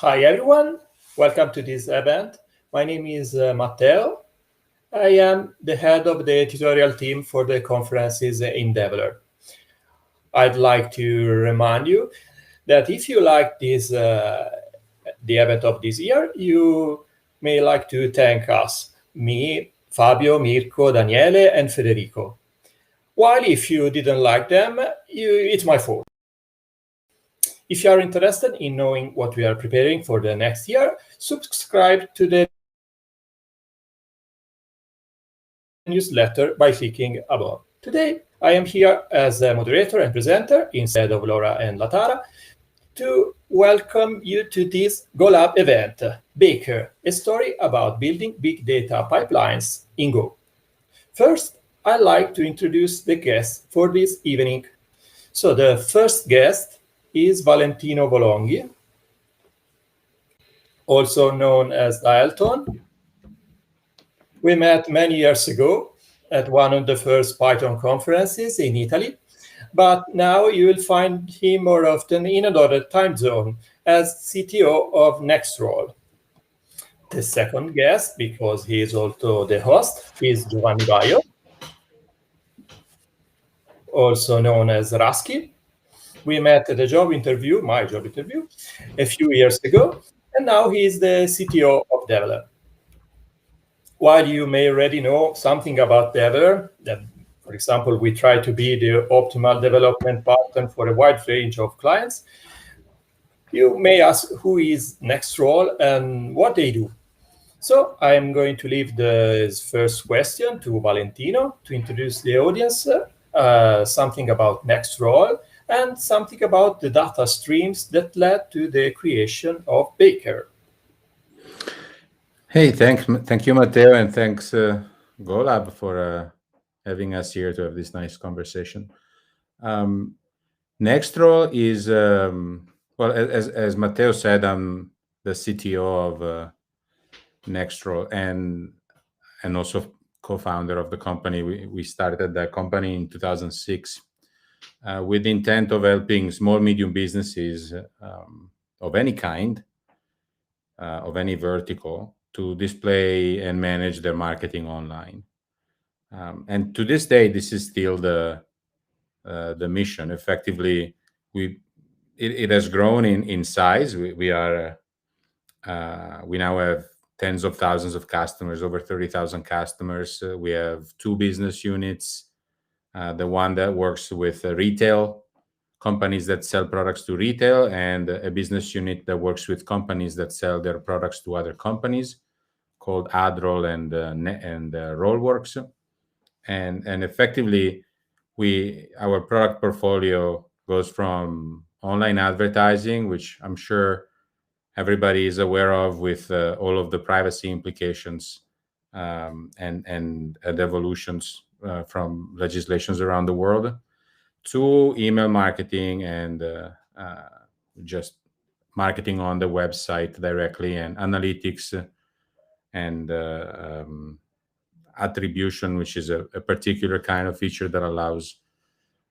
Hi everyone, welcome to this event. My name is Matteo. I am the head of the tutorial team for the conferences in Develer. I'd like to remind you that if you like this, the event of this year, you may like to thank us, me, Fabio, Mirko, Daniele, and Federico. While if you didn't like them, it's my fault. If you are interested in knowing what we are preparing for the next year, subscribe to the newsletter by clicking above. Today, I am here as a moderator and presenter instead of Laura and Latara to welcome you to this GoLab event, Baker, a story about building big data pipelines in Go. First, I'd like to introduce the guests for this evening. So the first guest is Valentino Volongi, also known as Dalton. We met many years ago at one of the first Python conferences in Italy, but now you will find him more often in another time zone as CTO of NextRoll. The second guest, because he is also the host, is Giovanni Bajo, also known as Rasky. We met at a job interview, my job interview, a few years ago, and now he is the CTO of Develer. While you may already know something about Develer, that, for example, we try to be the optimal development partner for a wide range of clients, you may ask who is NextRoll and what they do. So I'm going to leave the first question to Valentino to introduce the audience, something about NextRoll, and something about the data streams that led to the creation of Baker. Hey, thank you, Matteo, and thanks GoLab for having us here to have this nice conversation. NextRoll is, well, as Matteo said, I'm the CTO of NextRoll and also co-founder of the company. We started that company in 2006. With the intent of helping small, medium businesses of any kind, of any vertical, to display and manage their marketing online. And to this day, this is still the mission. Effectively, it has grown in size. We now have tens of thousands of customers, over 30,000 customers. We have two business units. The one that works with retail companies that sell products to retail, and a business unit that works with companies that sell their products to other companies, called AdRoll and Rollworks. And effectively, our product portfolio goes from online advertising, which I'm sure everybody is aware of, with all of the privacy implications and evolutions from legislations around the world, to email marketing and just marketing on the website directly, and analytics and attribution, which is a particular kind of feature that allows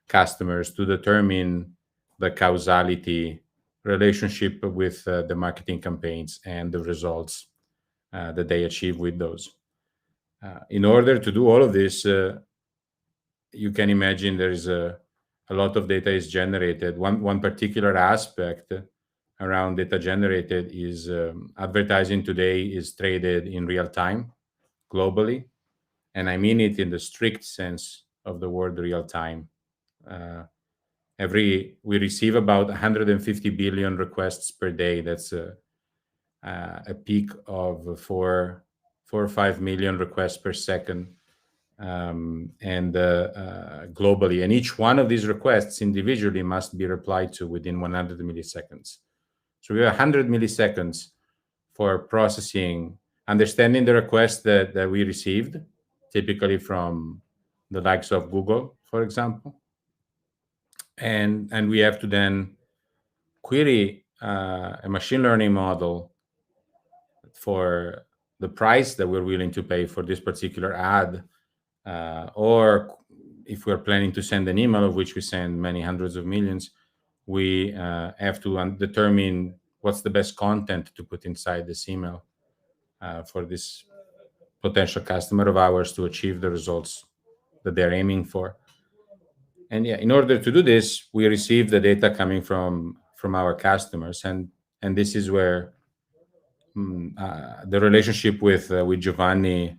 customers to determine the causality relationship with the marketing campaigns and the results that they achieve with those. In order to do all of this, you can imagine there is a lot of data is generated. One particular aspect around data generated is advertising today is traded in real time globally. And I mean it in the strict sense of the word real time. We receive about 150 billion requests per day. That's a peak of 4 or 5 million requests per second, and globally. And each one of these requests individually must be replied to within 100 milliseconds. So we have 100 milliseconds for processing, understanding the request that we received, typically from the likes of Google, for example. And we have to then query a machine learning model for the price that we're willing to pay for this particular ad, or if we're planning to send an email, of which we send many hundreds of millions, we have to determine what's the best content to put inside this email for this potential customer of ours to achieve the results that they're aiming for. And yeah, in order to do this, we receive the data coming from our customers, and this is where the relationship with Giovanni,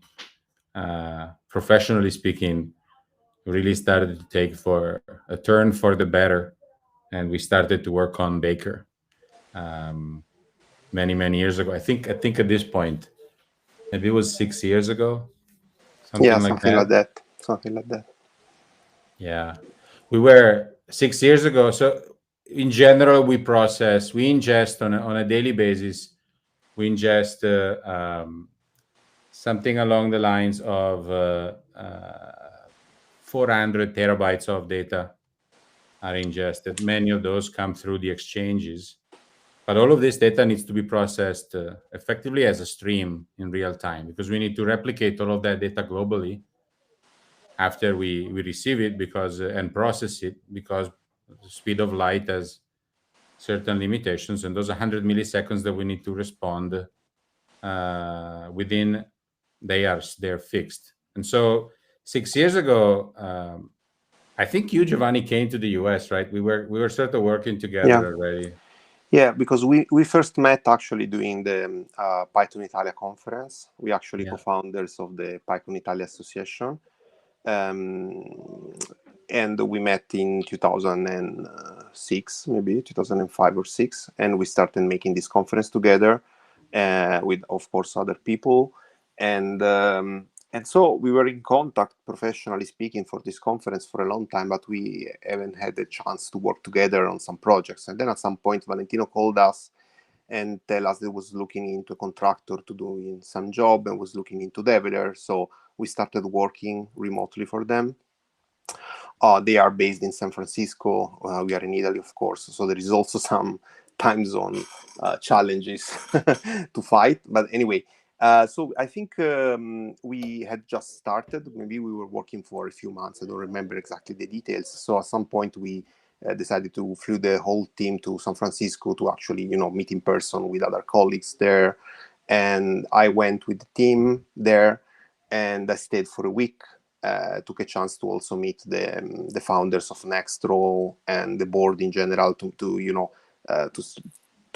professionally speaking, really started to take for a turn for the better, and we started to work on Baker many years ago. I think at this point, maybe it was 6 years ago, something like that. Something like that. Yeah, we were 6 years ago. So in general, we ingest on a daily basis. We ingest something along the lines of 400 terabytes of data are ingested. Many of those come through the exchanges, but all of this data needs to be processed effectively as a stream in real time, because we need to replicate all of that data globally after we receive it, because and process it, because the speed of light has certain limitations, and those 100 milliseconds that we need to respond within, they're fixed. And so 6 years ago, I think you, Giovanni, came to the US, right? We were sort of working together already. Yeah, because we first met actually doing the PyCon Italia conference. We actually co-founders of the PyCon Italia Association. And we met in 2006, maybe 2005 or 6, and we started making this conference together with, of course, other people. And so we were in contact, professionally speaking, for this conference for a long time, but we haven't had the chance to work together on some projects. And then at some point, Valentino called us and tell us he was looking into a contractor to do some job and was looking into Develer. So we started working remotely for them. They are based in San Francisco. We are in Italy, of course. So there is also some time zone challenges to fight. But anyway, so I think we had just started. Maybe we were working for a few months. I don't remember exactly the details. So at some point we decided to flew the whole team to San Francisco to actually, meet in person with other colleagues there. And I went with the team there, and I stayed for a week. Took a chance to also meet the founders of NextRoll and the board in general to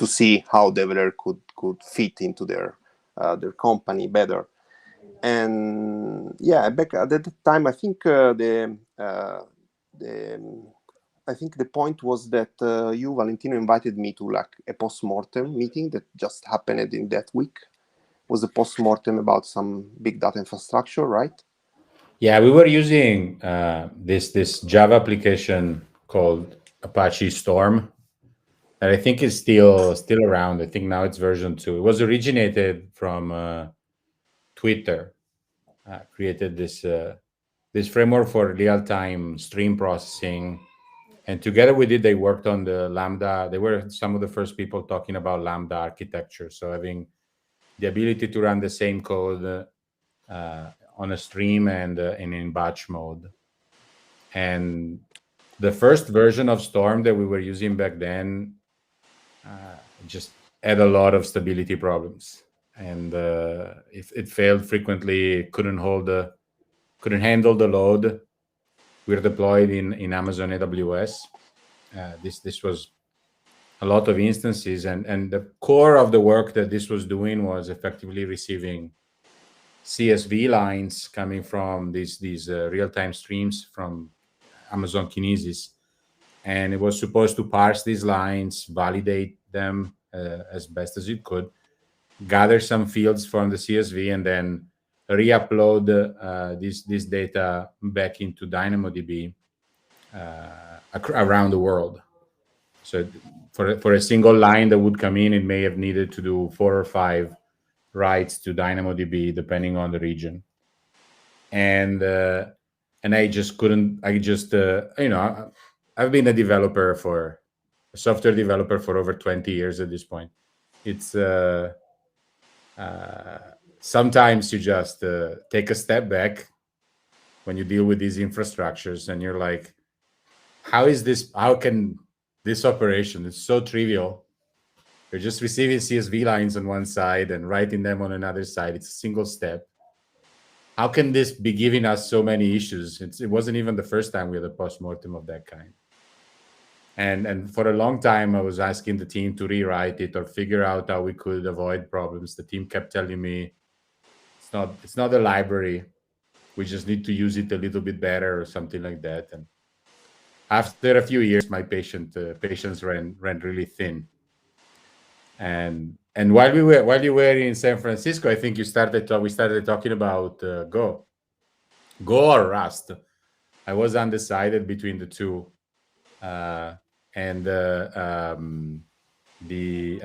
see how Develer could fit into their company better. And back at that time, I think the point was that you, Valentino, invited me to like a post-mortem meeting that just happened in that week. It was a post-mortem about some big data infrastructure, right? Yeah, we were using this Java application called Apache Storm, that I think is still around. I think now it's version 2. It was originated from Twitter. Created this framework for real-time stream processing, and together with it, they worked on the Lambda. They were some of the first people talking about Lambda architecture. So having the ability to run the same code on a stream and in batch mode. And the first version of Storm that we were using back then just had a lot of stability problems, and it failed frequently. Couldn't handle the load. We were deployed in Amazon AWS. This was a lot of instances, and the core of the work that this was doing was effectively receiving CSV lines coming from these real-time streams from Amazon Kinesis, and it was supposed to parse these lines, validate them as best as it could, gather some fields from the CSV, and then re-upload this data back into DynamoDB around the world. So for a single line that would come in, it may have needed to do 4 or 5 writes to DynamoDB, depending on the region. And I just couldn't. I've been a software developer for over 20 years at this point. It's sometimes you just take a step back when you deal with these infrastructures, and you're like, how can this operation, it's so trivial, You're just receiving CSV lines on one side and writing them on another side. It's a single step. How can this be giving us so many issues? It wasn't even the first time we had a postmortem of that kind. And for a long time, I was asking the team to rewrite it or figure out how we could avoid problems. The team kept telling me, it's not a library. We just need to use it a little bit better or something like that. And after a few years, my patience ran really thin. And while you were in San Francisco, I think we started talking about Go or Rust. I was undecided between the two, and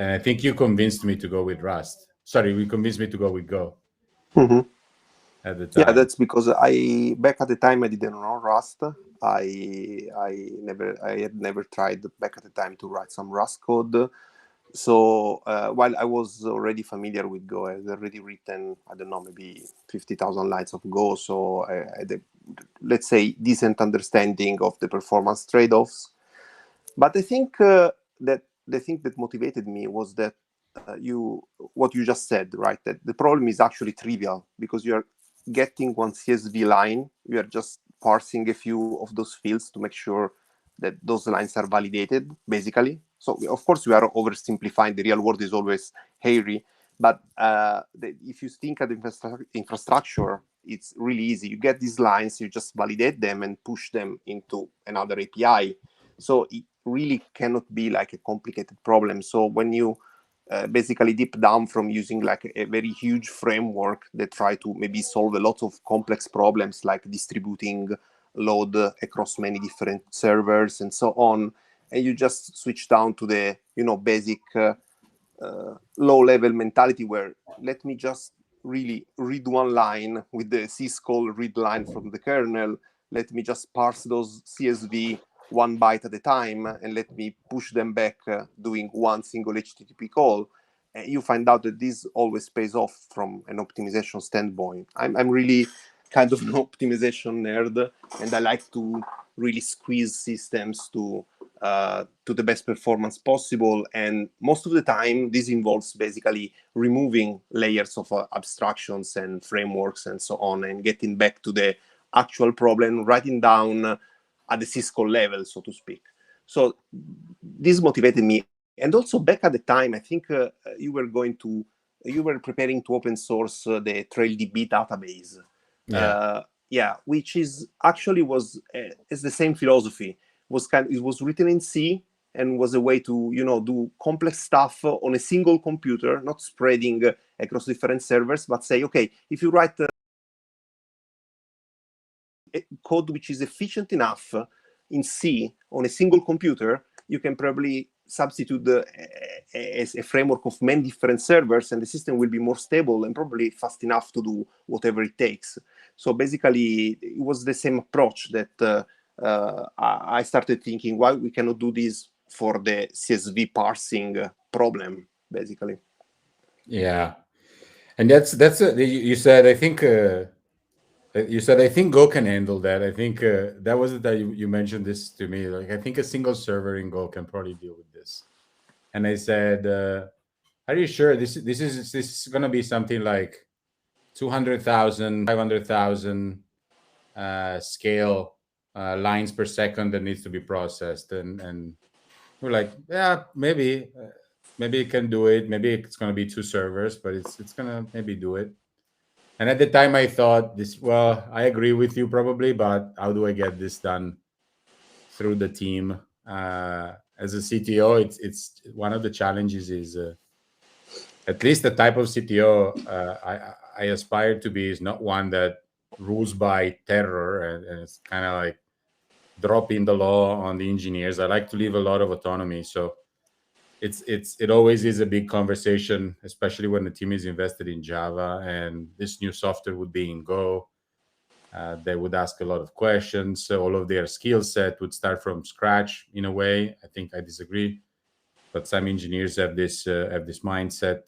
I think you convinced me to go with Rust. Sorry, you convinced me to go with Go. Mm-hmm. At the time. Yeah, that's because back at the time I didn't know Rust. I had never tried back at the time to write some Rust code. So while I was already familiar with Go, I had already written, I don't know, maybe 50,000 lines of Go. So I had a, let's say, decent understanding of the performance trade-offs. But I think that the thing that motivated me was that what you just said, right? That the problem is actually trivial because you are getting one CSV line, you are just parsing a few of those fields to make sure that those lines are validated, basically. So, of course, we are oversimplifying. The real world is always hairy. But if you think at the infrastructure, it's really easy. You get these lines, you just validate them and push them into another API. So it really cannot be like a complicated problem. So when you basically deep down from using like a very huge framework that try to maybe solve a lot of complex problems like distributing load across many different servers and so on, and you just switch down to the basic low-level mentality where let me just really read one line with the syscall read line from the kernel, let me just parse those CSV one byte at a time and let me push them back doing one single HTTP call. And you find out that this always pays off from an optimization standpoint. I'm really kind of an optimization nerd, and I like to really squeeze systems to the best performance possible. And most of the time, this involves basically removing layers of abstractions and frameworks and so on, and getting back to the actual problem, writing down at the syscall level, so to speak. So this motivated me. And also back at the time, I think you were preparing to open source the TrailDB database. Which is actually is the same philosophy. It was written in C and was a way to do complex stuff on a single computer, not spreading across different servers, but say, okay, if you write code which is efficient enough in C on a single computer, you can probably substitute a framework of many different servers, and the system will be more stable and probably fast enough to do whatever it takes. So basically, it was the same approach that I started thinking, why we cannot do this for the CSV parsing problem, basically. Yeah, and you said, I think. You said, I think Go can handle that. I think that was it that you mentioned this to me. Like, I think a single server in Go can probably deal with this. And I said, are you sure this is going to be something like 200,000, 500,000 scale lines per second that needs to be processed? And we're like, yeah, maybe it can do it. Maybe it's going to be two servers, but it's going to maybe do it. And at the time I thought I agree with you probably, but how do I get this done through the team? As a CTO, it's one of the challenges is at least the type of CTO I aspire to be is not one that rules by terror and it's kind of like dropping the law on the engineers. I like to leave a lot of autonomy. So it always is a big conversation, especially when the team is invested in Java and this new software would be in Go. They would ask a lot of questions. So all of their skill set would start from scratch in a way. I think I disagree, but some engineers have this mindset,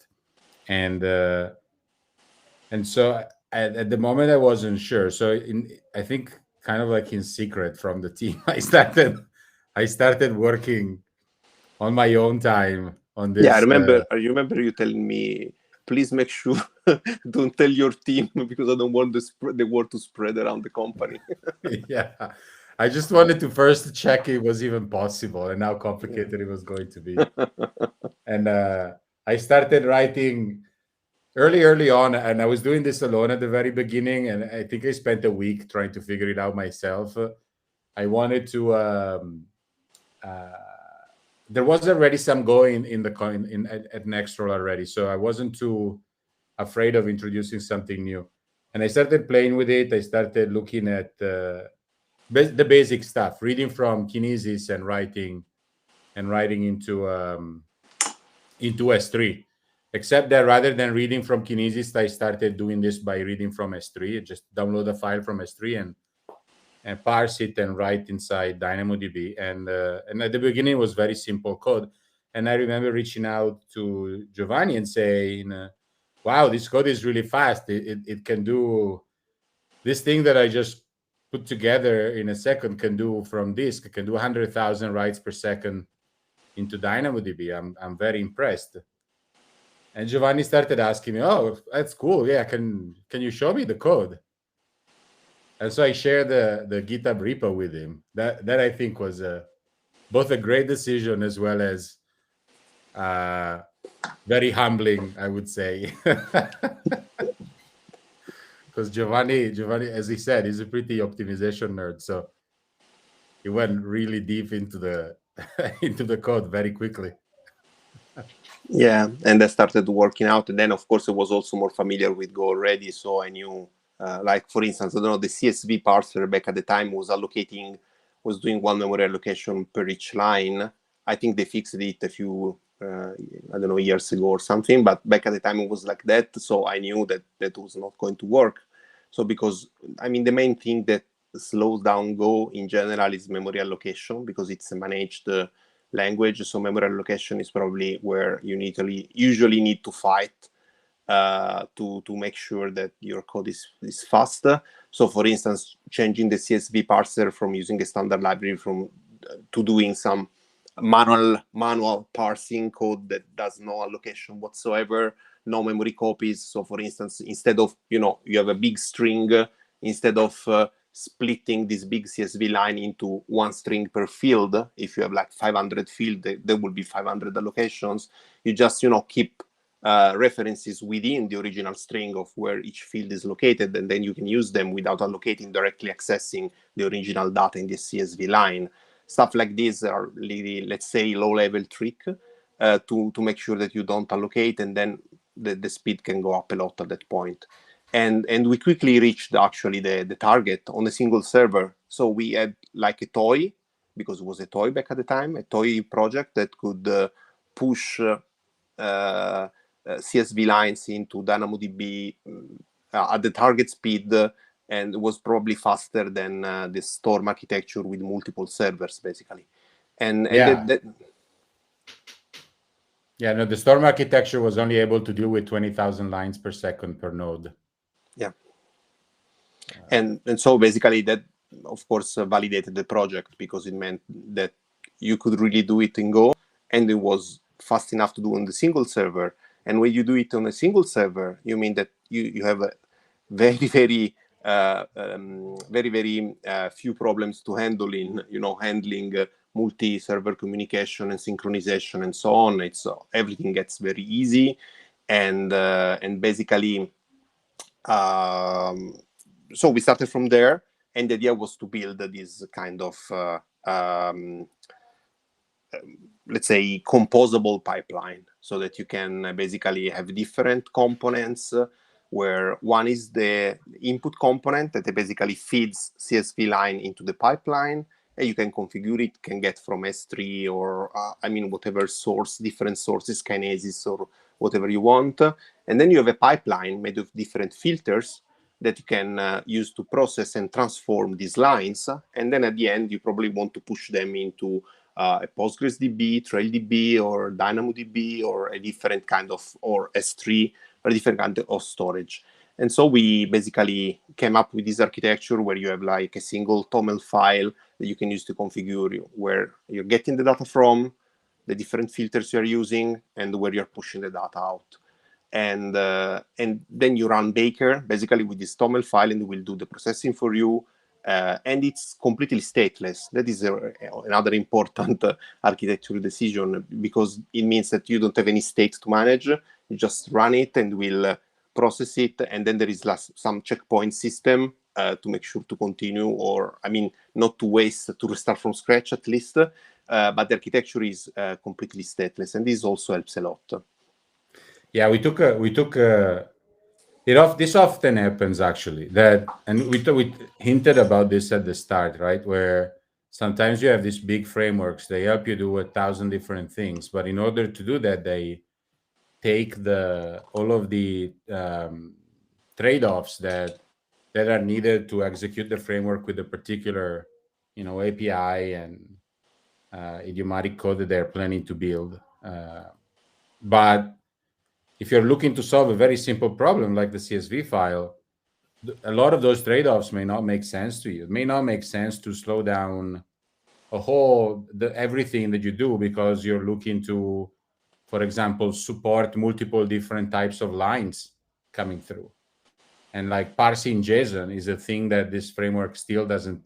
and so at the moment I wasn't sure. So I think kind of like in secret from the team, I started working on my own time on this. Yeah, I remember you telling me, please make sure don't tell your team because I don't want the word to spread around the company. Yeah, I just wanted to first check it was even possible and how complicated it was going to be. And I started writing early on, and I was doing this alone at the very beginning, and I think I spent a week trying to figure it out myself. I wanted to there was already some going in at NextRoll already, so I wasn't too afraid of introducing something new. And I started playing with it. I started looking at the basic stuff, reading from Kinesis and writing into S3. Except that rather than reading from Kinesis, I started doing this by reading from S3. Just download a file from S3 and parse it and write inside DynamoDB. And at the beginning, it was very simple code. And I remember reaching out to Giovanni and saying, wow, this code is really fast. It can do this thing that I just put together in a second can do from disk. It can do 100,000 writes per second into DynamoDB. I'm very impressed. And Giovanni started asking me, oh, that's cool. Yeah, can you show me the code? And so I shared the GitHub repo with him. That I think was both a great decision as well as very humbling, I would say. Because Giovanni, as he said, he's a pretty optimization nerd. So he went really deep into the into the code very quickly. Yeah, and I started working out, and then of course I was also more familiar with Go already, so I knew, like for instance, I don't know, the CSV parser back at the time was doing one memory allocation per each line. I think they fixed it a few, I don't know, years ago or something, but back at the time it was like that, so I knew that was not going to work. So because, I mean, the main thing that slows down Go in general is memory allocation, because it's a managed language. So memory allocation is probably where you usually need to fight to make sure that your code is faster. So for instance, changing the CSV parser from using a standard library to doing some manual parsing code that does no allocation whatsoever, no memory copies. So for instance, instead of, you have a big string, instead of splitting this big CSV line into one string per field, if you have like 500 fields, there will be 500 allocations. You just, keep references within the original string of where each field is located, and then you can use them without directly accessing the original data in the CSV line. Stuff like this are really, let's say, low-level trick to make sure that you don't allocate, and then the speed can go up a lot at that point. And we quickly reached actually the target on a single server. So we had like a toy, because it was a toy back at the time, a toy project that could push CSV lines into DynamoDB at the target speed, and was probably faster than the Storm architecture with multiple servers, basically. The Storm architecture was only able to deal with 20,000 lines per second per node. Yeah. And so basically that, of course, validated the project, because it meant that you could really do it in Go, and it was fast enough to do on the single server. And when you do it on a single server, you mean that you have a very, very, very few problems to handle in, handling multi-server communication and synchronization and so on. Everything gets very easy, and basically, so we started from there, and the idea was to build this kind of let's say composable pipeline, so that you can basically have different components, where one is the input component that basically feeds CSV line into the pipeline, and you can configure it, can get from S3 or whatever source, different sources, Kinesis or whatever you want. And then you have a pipeline made of different filters that you can use to process and transform these lines. And then at the end, you probably want to push them into a PostgreSDB, TrailDB, or DynamoDB, or a different kind of, or S3, or a different kind of storage. And so we basically came up with this architecture where you have like a single TOML file that you can use to configure where you're getting the data from, the different filters you're using, and where you're pushing the data out. And then you run Baker basically with this TOML file, and it will do the processing for you. And it's completely stateless. That is another important architectural decision, because it means that you don't have any state to manage. You just run it and will process it, and then there is some checkpoint system to make sure to continue, or not to waste, to restart from scratch at least. But the architecture is completely stateless, and this also helps a lot. Yeah, this often happens actually, and we hinted about this at the start, right? Where sometimes you have these big frameworks, they help you do 1,000 different things, but in order to do that, they take all of the trade-offs that are needed to execute the framework with a particular, API and idiomatic code that they're planning to build. But if you're looking to solve a very simple problem like the CSV file, a lot of those trade-offs may not make sense to you. It may not make sense to slow down everything that you do, because you're looking to, for example, support multiple different types of lines coming through. And like parsing JSON is a thing that this framework still doesn't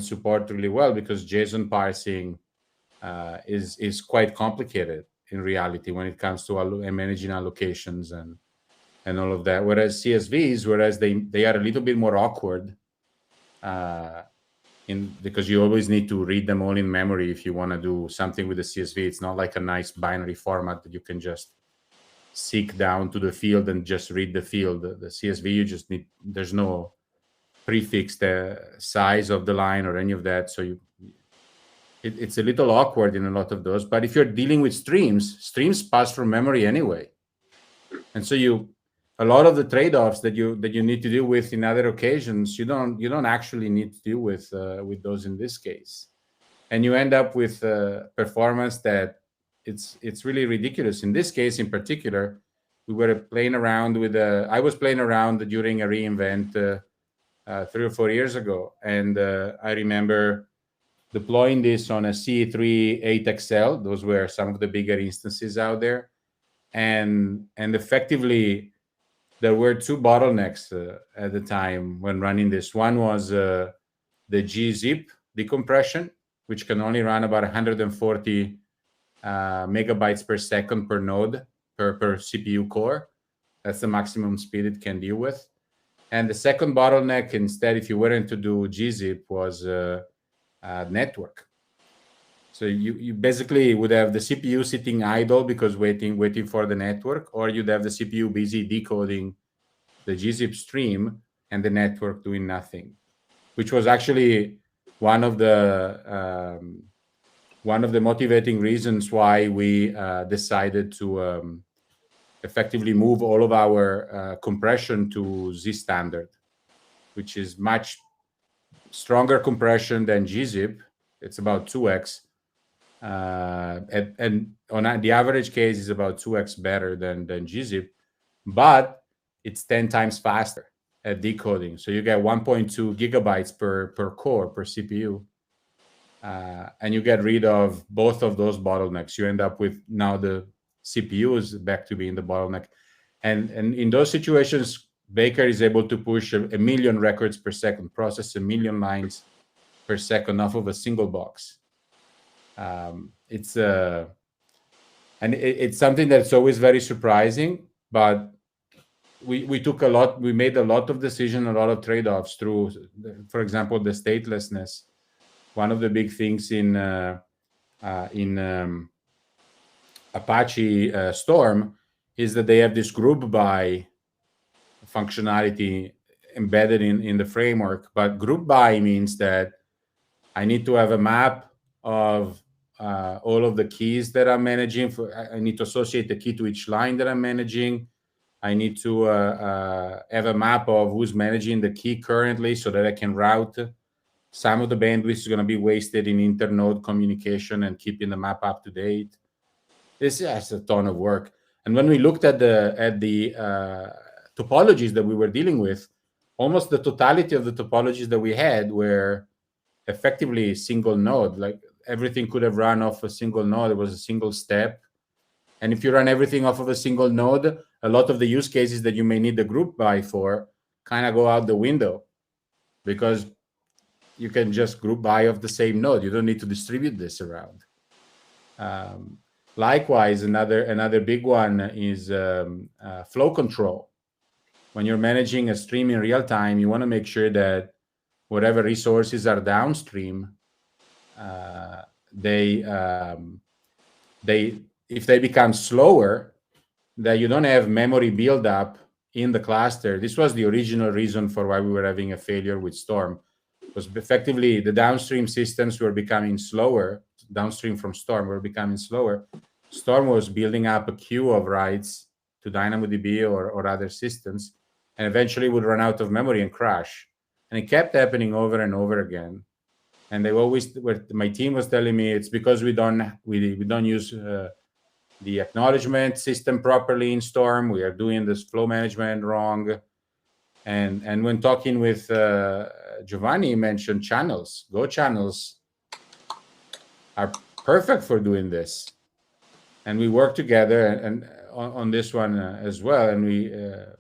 support really well, because JSON parsing is quite complicated in reality when it comes to managing allocations and all of that. Whereas CSVs, they are a little bit more awkward, because you always need to read them all in memory if you want to do something with the CSV. It's not like a nice binary format that you can just seek down to the field and just read the field. The CSV, you just need, there's no prefixed size of the line or any of that. So it's a little awkward in a lot of those. But if you're dealing with streams pass from memory anyway. And so a lot of the trade-offs that you need to deal with in other occasions, you don't actually need to deal with those in this case. And you end up with performance that it's really ridiculous. In this case in particular, we were playing around I was playing around during a reInvent 3 or 4 years ago. And I remember deploying this on a C3 8XL. Those were some of the bigger instances out there. And effectively, there were 2 bottlenecks at the time when running this. One was the gzip decompression, which can only run about 140 megabytes per second per node per CPU core. That's the maximum speed it can deal with. And the second bottleneck, instead, if you weren't to do gzip, was network. So you basically would have the CPU sitting idle because waiting for the network, or you'd have the CPU busy decoding the gzip stream and the network doing nothing, which was actually one of the motivating reasons why we decided to effectively move all of our compression to Z standard, which is much stronger compression than gzip. It's about 2x. And on the average case is about 2x better than gzip, but it's 10 times faster at decoding. So you get 1.2 gigabytes per core per CPU, and you get rid of both of those bottlenecks. You end up with now the CPU is back to being the bottleneck, and in those situations, Baker is able to push a million records per second, process a million lines per second off of a single box. It's something that's always very surprising, but we made a lot of decisions, a lot of trade-offs through, for example, the statelessness. One of the big things in Apache Storm is that they have this group by functionality embedded in the framework. But group by means that I need to have a map of all of the keys that I'm managing. I need to associate the key to each line that I'm managing. I need to have a map of who's managing the key currently so that I can route. Some of the bandwidth is going to be wasted in internode communication and keeping the map up to date. This is a ton of work. And when we looked at the topologies that we were dealing with, almost the totality of the topologies that we had were effectively single node. Like everything could have run off a single node. It was a single step. And if you run everything off of a single node, a lot of the use cases that you may need the group by for kind of go out the window, because you can just group by of the same node. You don't need to distribute this around. Likewise, another big one is flow control. When you're managing a stream in real time, you want to make sure that whatever resources are downstream, if they become slower, that you don't have memory buildup in the cluster. This was the original reason for why we were having a failure with Storm, because effectively the downstream systems were becoming slower. Downstream from Storm were becoming slower. Storm was building up a queue of writes to DynamoDB or other systems, and eventually would run out of memory and crash. And it kept happening over and over again. And they always, my team was telling me, it's because we don't use the acknowledgement system properly in Storm. We are doing this flow management wrong. And when talking with Giovanni, he mentioned channels. Go channels are perfect for doing this. And we worked together and on this one as well. And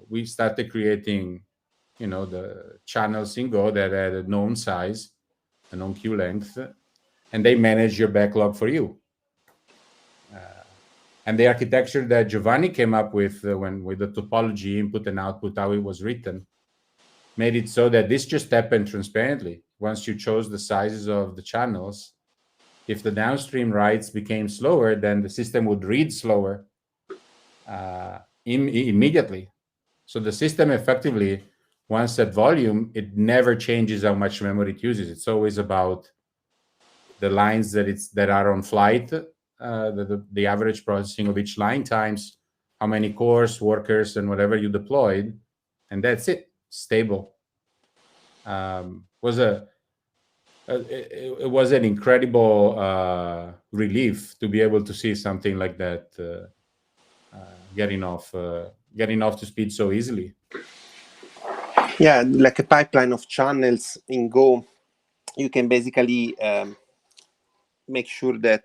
we started creating, the channels in Go that had a known size, a known queue length, and they manage your backlog for you. And the architecture that Giovanni came up with with the topology input and output, how it was written, made it so that this just happened transparently. Once you chose the sizes of the channels, if the downstream writes became slower, then the system would read slower immediately. So the system effectively, once at volume, it never changes how much memory it uses. It's always about the lines that are on flight, the average processing of each line times how many cores, workers, and whatever you deployed, and that's it. Stable. It was an incredible relief to be able to see something like that getting off to speed so easily. Yeah, like a pipeline of channels in Go, you can basically make sure that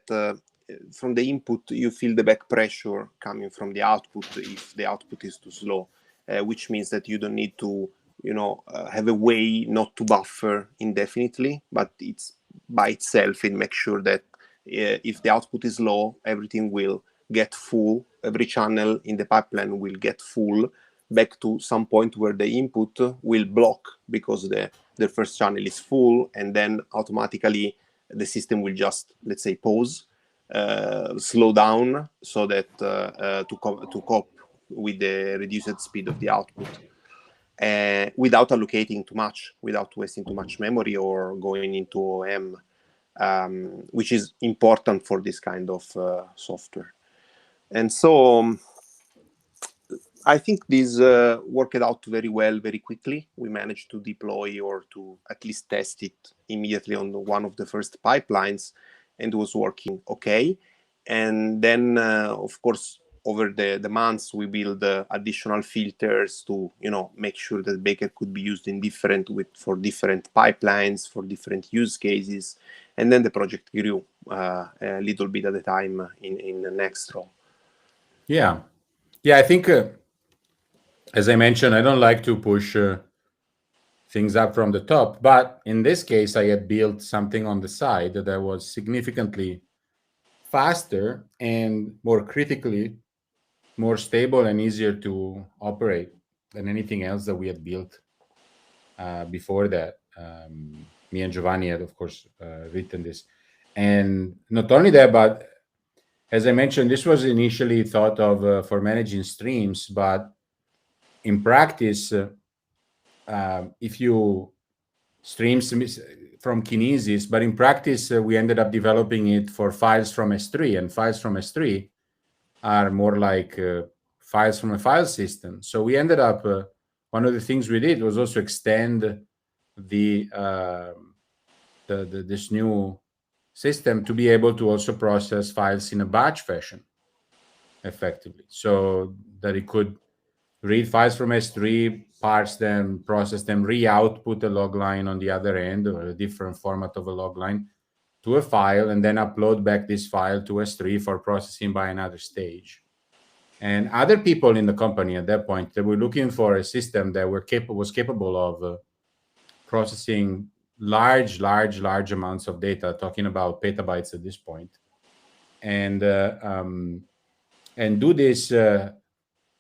from the input you feel the back pressure coming from the output if the output is too slow, which means that you don't need to have a way not to buffer indefinitely, but it's by itself. It makes sure that if the output is low, everything will get full. Every channel in the pipeline will get full back to some point where the input will block because the first channel is full, and then automatically the system will just, let's say, pause, slow down, so that to cope with the reduced speed of the output. Without allocating too much, without wasting too much memory or going into OM, which is important for this kind of software. And so I think this worked out very well, very quickly. We managed to deploy or to at least test it immediately on one of the first pipelines, and it was working okay. And then, of course, over the months, we build additional filters to make sure that Baker could be used for different pipelines, for different use cases, and then the project grew a little bit at a time in NextRoll. Yeah, I think as I mentioned, I don't like to push things up from the top, but in this case, I had built something on the side that was significantly faster and more critically more stable and easier to operate than anything else that we had built before that. Me and Giovanni had, of course, written this. And not only that, but as I mentioned, this was initially thought of for managing streams, but in practice, if you streams from Kinesis, but in practice, we ended up developing it for files from S3, and files from S3 are more like files from a file system. So we ended up, one of the things we did was also extend this new system to be able to also process files in a batch fashion, effectively, so that it could read files from S3, parse them, process them, re-output a log line on the other end, or a different format of a log line, to a file and then upload back this file to S3 for processing by another stage. And other people in the company at that point, they were looking for a system that was capable of processing large amounts of data, talking about petabytes at this point, and do this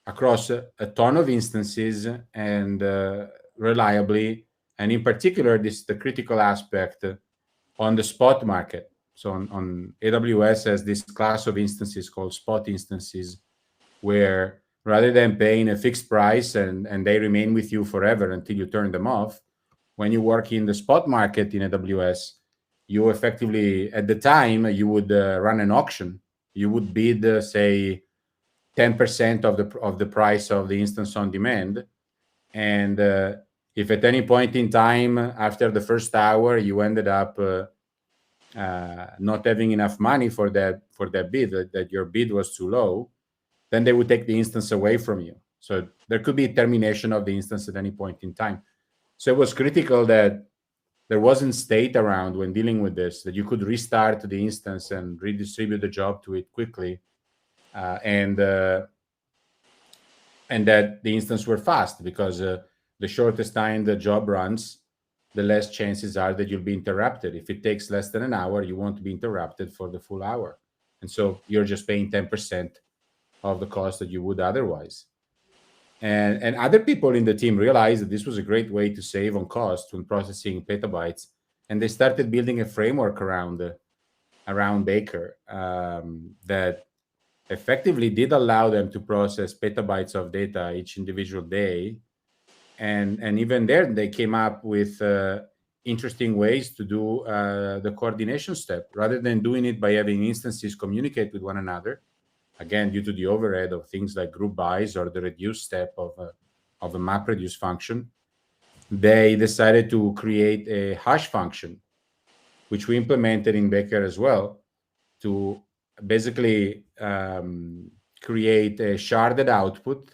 across a ton of instances and reliably. And in particular, this is the critical aspect on the spot market. So on AWS has this class of instances called spot instances, where rather than paying a fixed price and they remain with you forever until you turn them off, when you work in the spot market in AWS, you effectively, at the time, you would run an auction. You would bid, say, 10% of the price of the instance on demand. And if at any point in time after the first hour you ended up not having enough money for that bid, that your bid was too low, then they would take the instance away from you. So there could be termination of the instance at any point in time. So it was critical that there wasn't state around when dealing with this, that you could restart the instance and redistribute the job to it quickly, and that the instance were fast, because the shortest time the job runs, the less chances are that you'll be interrupted. If it takes less than an hour, you won't be interrupted for the full hour. And so you're just paying 10% of the cost that you would otherwise. And other people in the team realized that this was a great way to save on cost when processing petabytes. And they started building a framework around Baker that effectively did allow them to process petabytes of data each individual day. And even there, they came up with interesting ways to do the coordination step. Rather than doing it by having instances communicate with one another, again, due to the overhead of things like group buys or the reduce step of a MapReduce function, they decided to create a hash function, which we implemented in Baker as well, to basically create a sharded output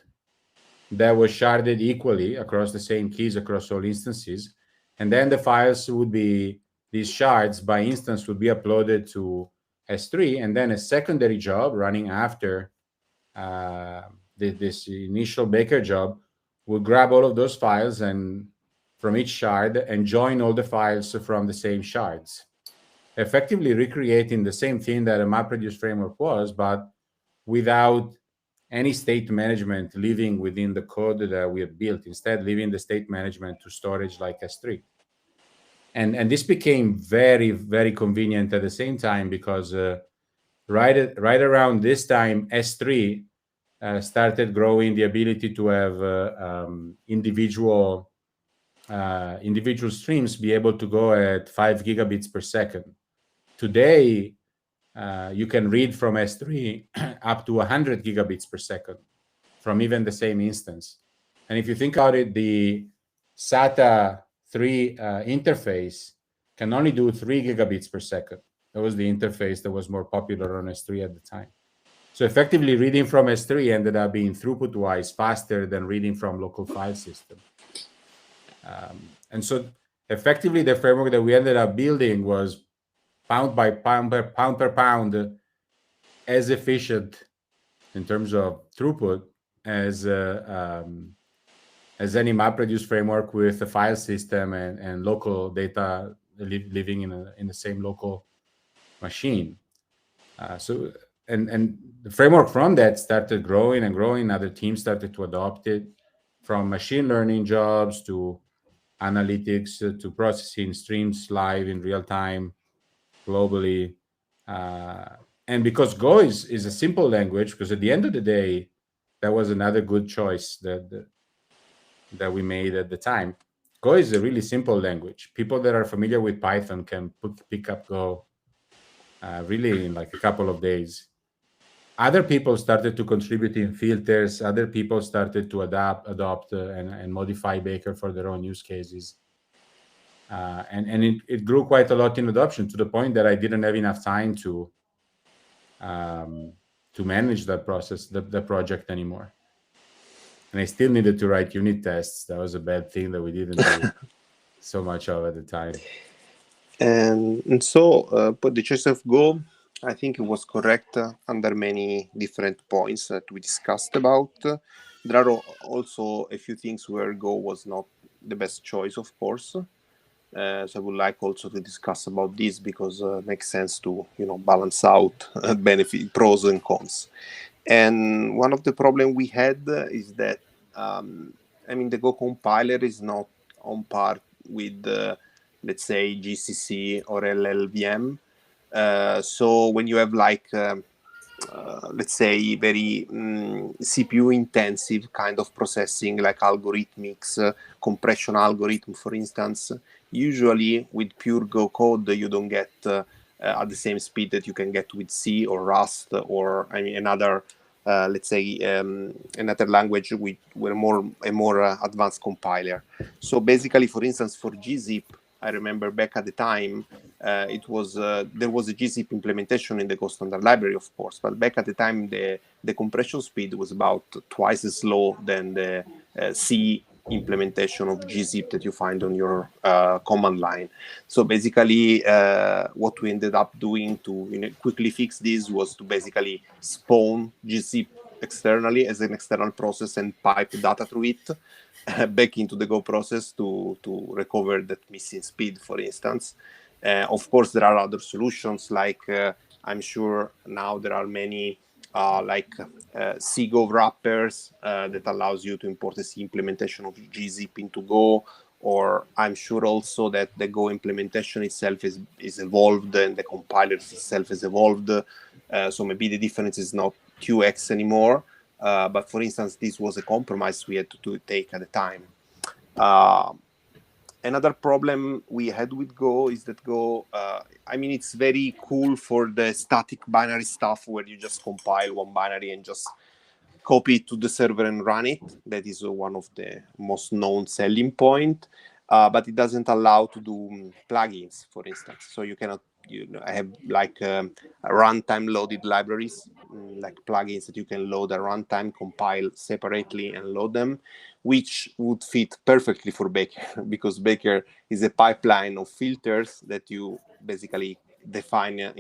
that was sharded equally across the same keys across all instances. And then the files would be, these shards by instance would be uploaded to S3, and then a secondary job running after this initial Baker job will grab all of those files and from each shard and join all the files from the same shards, effectively recreating the same thing that a MapReduce framework was, but without any state management living within the code that we have built, instead leaving the state management to storage like S3. And this became very, very convenient at the same time, because right around this time, S3 started growing the ability to have individual streams be able to go at 5 gigabits per second. Today, you can read from S3 up to 100 gigabits per second from even the same instance. And if you think about it, the SATA 3 interface can only do 3 gigabits per second. That was the interface that was more popular on S3 at the time. So effectively, reading from S3 ended up being throughput-wise faster than reading from local file system. And so effectively, the framework that we ended up building was pound per pound as efficient in terms of throughput as any MapReduce framework with a file system and local data living in the same local machine. So the framework from that started growing and growing. Other teams started to adopt it, from machine learning jobs to analytics to processing streams live in real time globally. And because Go is a simple language, because at the end of the day, that was another good choice that we made at the time. Go is a really simple language. People that are familiar with Python can pick up Go really in like a couple of days. Other people started to contribute in filters. Other people started to adopt and modify Baker for their own use cases. And it grew quite a lot in adoption, to the point that I didn't have enough time to manage that process, the project anymore. And I still needed to write unit tests. That was a bad thing that we didn't do so much of at the time. And so, but the choice of Go, I think it was correct under many different points that we discussed about. There are also a few things where Go was not the best choice, of course. So I would like also to discuss about this because it makes sense to balance out benefit, pros and cons. And one of the problem we had is that the Go compiler is not on par with let's say GCC or LLVM. So when you have let's say very CPU intensive kind of processing, like algorithmics, compression algorithm, for instance, usually with pure Go code, you don't get at the same speed that you can get with C or Rust or another, let's say, another language with a more advanced compiler. So basically, for instance, for gzip, I remember back at the time, there was a gzip implementation in the Go standard library, of course, but back at the time, the compression speed was about twice as slow than the C implementation of gzip that you find on your command line. So basically, what we ended up doing to quickly fix this was to basically spawn gzip externally as an external process and pipe data through it back into the Go process to recover that missing speed, for instance. Of course, there are other solutions, like I'm sure now there are many CGO wrappers that allows you to import a C implementation of gzip into Go, or I'm sure also that the Go implementation itself is evolved and the compiler itself is evolved. So maybe the difference is not 2x anymore. But for instance, this was a compromise we had to take at the time. Another problem we had with Go is that Go, it's very cool for the static binary stuff where you just compile one binary and just copy it to the server and run it. That is one of the most known selling point, but it doesn't allow to do plugins, for instance. So you cannot, have runtime loaded libraries, like plugins that you can load at runtime, compile separately and load them, which would fit perfectly for Baker because Baker is a pipeline of filters that you basically define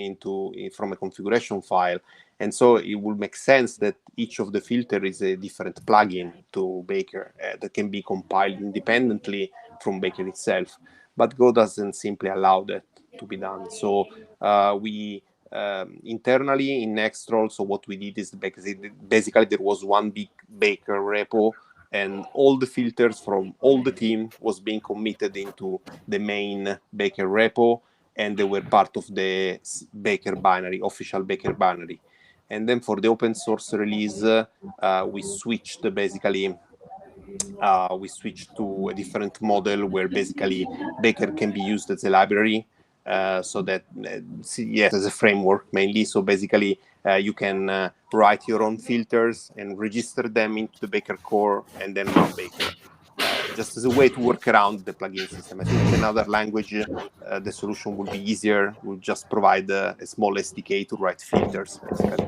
from a configuration file. And so it would make sense that each of the filter is a different plugin to Baker that can be compiled independently from Baker itself. But Go doesn't simply allow that to be done. So we internally in NextRoll, so what we did is basically there was one big Baker repo, and all the filters from all the team was being committed into the main Baker repo, and they were part of the Baker binary, official Baker binary. And then for the open source release, we switched to a different model where basically Baker can be used as a library, so that yes, as a framework mainly. So basically, you can write your own filters and register them into the Baker core and then run Baker. Just as a way to work around the plugin system. I think in another language, the solution would be easier. We'll just provide a small SDK to write filters, basically.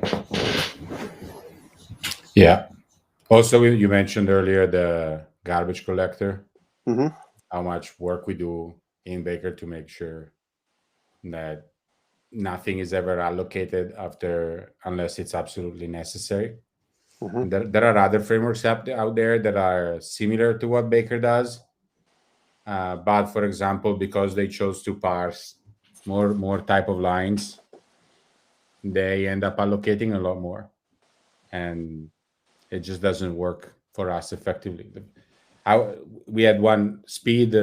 Yeah. Also, you mentioned earlier the garbage collector. Mm-hmm. How much work we do in Baker to make sure that nothing is ever allocated unless it's absolutely necessary. Mm-hmm. And there are other frameworks out there that are similar to what Baker does. But for example, because they chose to parse more type of lines, they end up allocating a lot more. And it just doesn't work for us effectively. We had one speed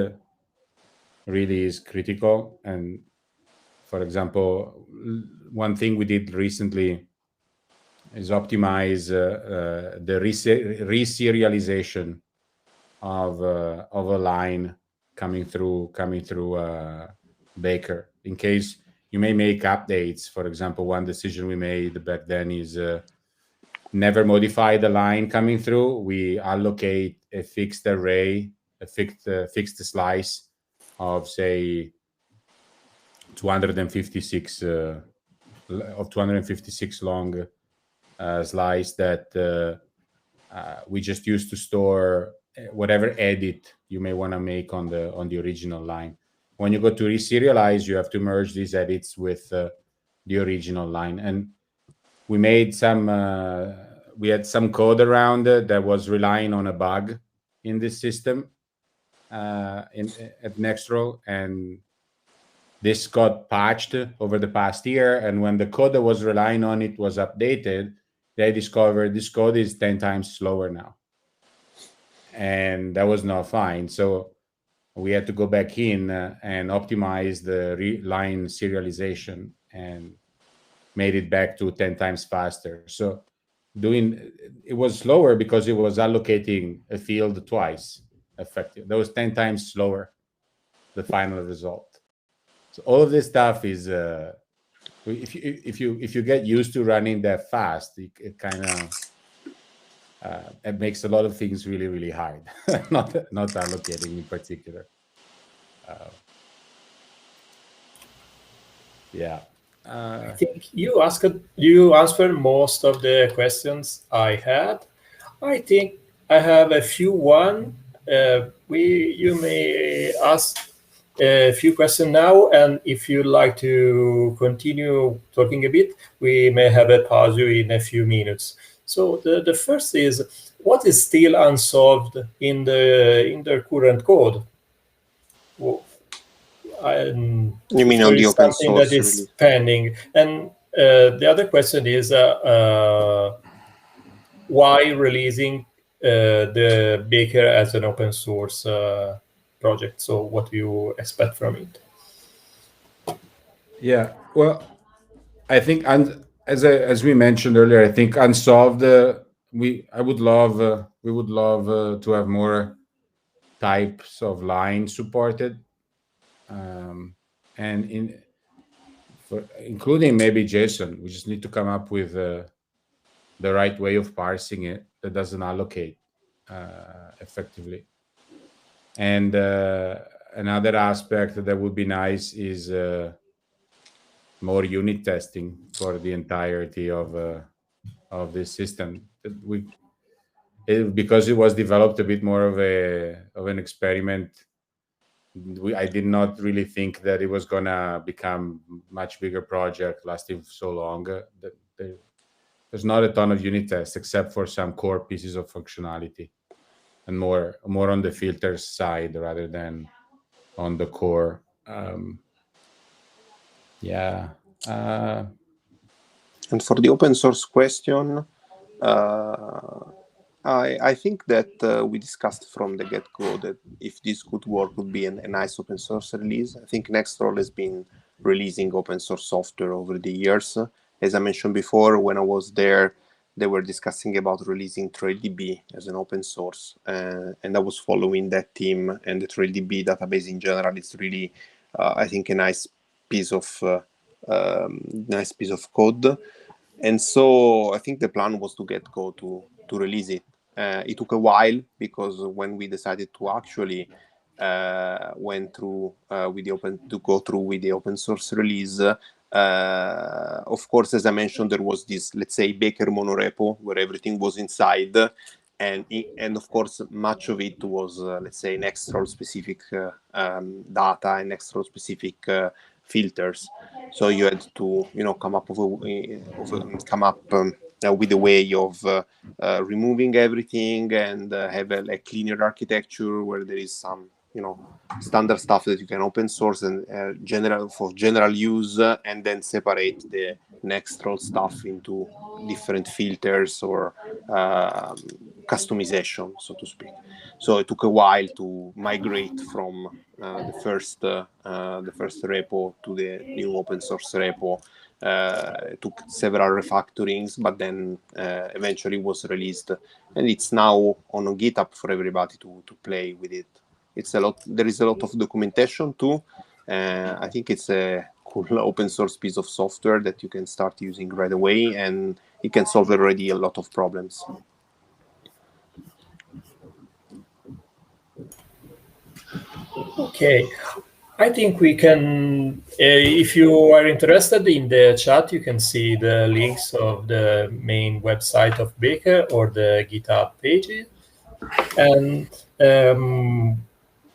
really is critical. And for example, one thing we did recently is optimize the reserialization of a line coming through Baker. In case you may make updates. For example, one decision we made back then is never modify the line coming through. We allocate a fixed array, a fixed slice of say 256 long slice that we just use to store whatever edit you may want to make on the original line. when you go to reserialize, you have to merge these edits with the original line. And we made some, we had some code around that was relying on a bug in this system at NextRoll, and this got patched over the past year. And when the code that was relying on it was updated, they discovered this code is 10 times slower now. And that was not fine. So we had to go back in and optimize the line serialization and made it back to 10 times faster. So it was slower because it was allocating a field twice effective. That was 10 times slower, the final result. So all of this stuff is, if you get used to running that fast, it kind of it makes a lot of things really, really hard. not allocating in particular. Yeah. I think you answered most of the questions I had. I think I have a few you may ask a few questions now, and if you'd like to continue talking a bit, we may have a pause in a few minutes. So the first is, what is still unsolved in the current code? You mean on the open source that is pending? And the other question is, why releasing the Baker as an open source project? So what do you expect from it? Yeah, well, I think, as we mentioned earlier, I think unsolved, we would love to have more types of lines supported, and including maybe JSON. We just need to come up with the right way of parsing it that doesn't allocate effectively. And another aspect that would be nice is more unit testing for the entirety of this system. Because it was developed a bit more of an experiment. I did not really think that it was gonna become much bigger project lasting so long. There's not a ton of unit tests except for some core pieces of functionality, and more on the filters side rather than on the core. Yeah. And for the open source question, I think that we discussed from the get-go that if this could work, would be a nice open source release. I think NextRoll has been releasing open source software over the years. As I mentioned before, when I was there, they were discussing about releasing TrailDB as an open source, and I was following that team. And the TrailDB database in general is really, I think, a nice piece of code. And so I think the plan was to get Go to release it. It took a while, because when we decided to actually go through with the open source release, of course, as I mentioned, there was this, let's say, Baker monorepo where everything was inside, and of course much of it was let's say NextRoll specific data and NextRoll specific filters. So you had to come up with a way of removing everything and have a cleaner architecture where there is some standard stuff that you can open source and for general use, and then separate the NextRoll stuff into different filters or customization, so to speak. So it took a while to migrate from the first repo to the new open source repo. It took several refactorings, but then eventually was released, and it's now on GitHub for everybody to play with it. There is a lot of documentation too. I think it's a cool open source piece of software that you can start using right away, and it can solve already a lot of problems. Okay, I think we can, if you are interested in the chat, you can see the links of the main website of Baker or the GitHub page. And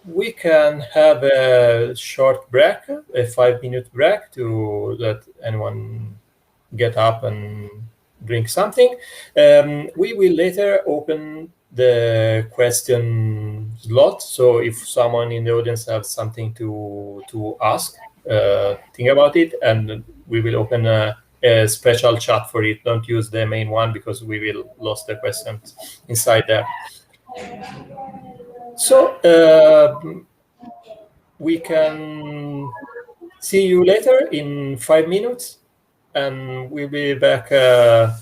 we can have a short break, a 5-minute break, to let anyone get up and drink something. We will later open the question slot. So if someone in the audience has something to ask, think about it, and we will open a special chat for it. Don't use the main one because we will lose the questions inside there. So we can see you later in 5 minutes, and we'll be back at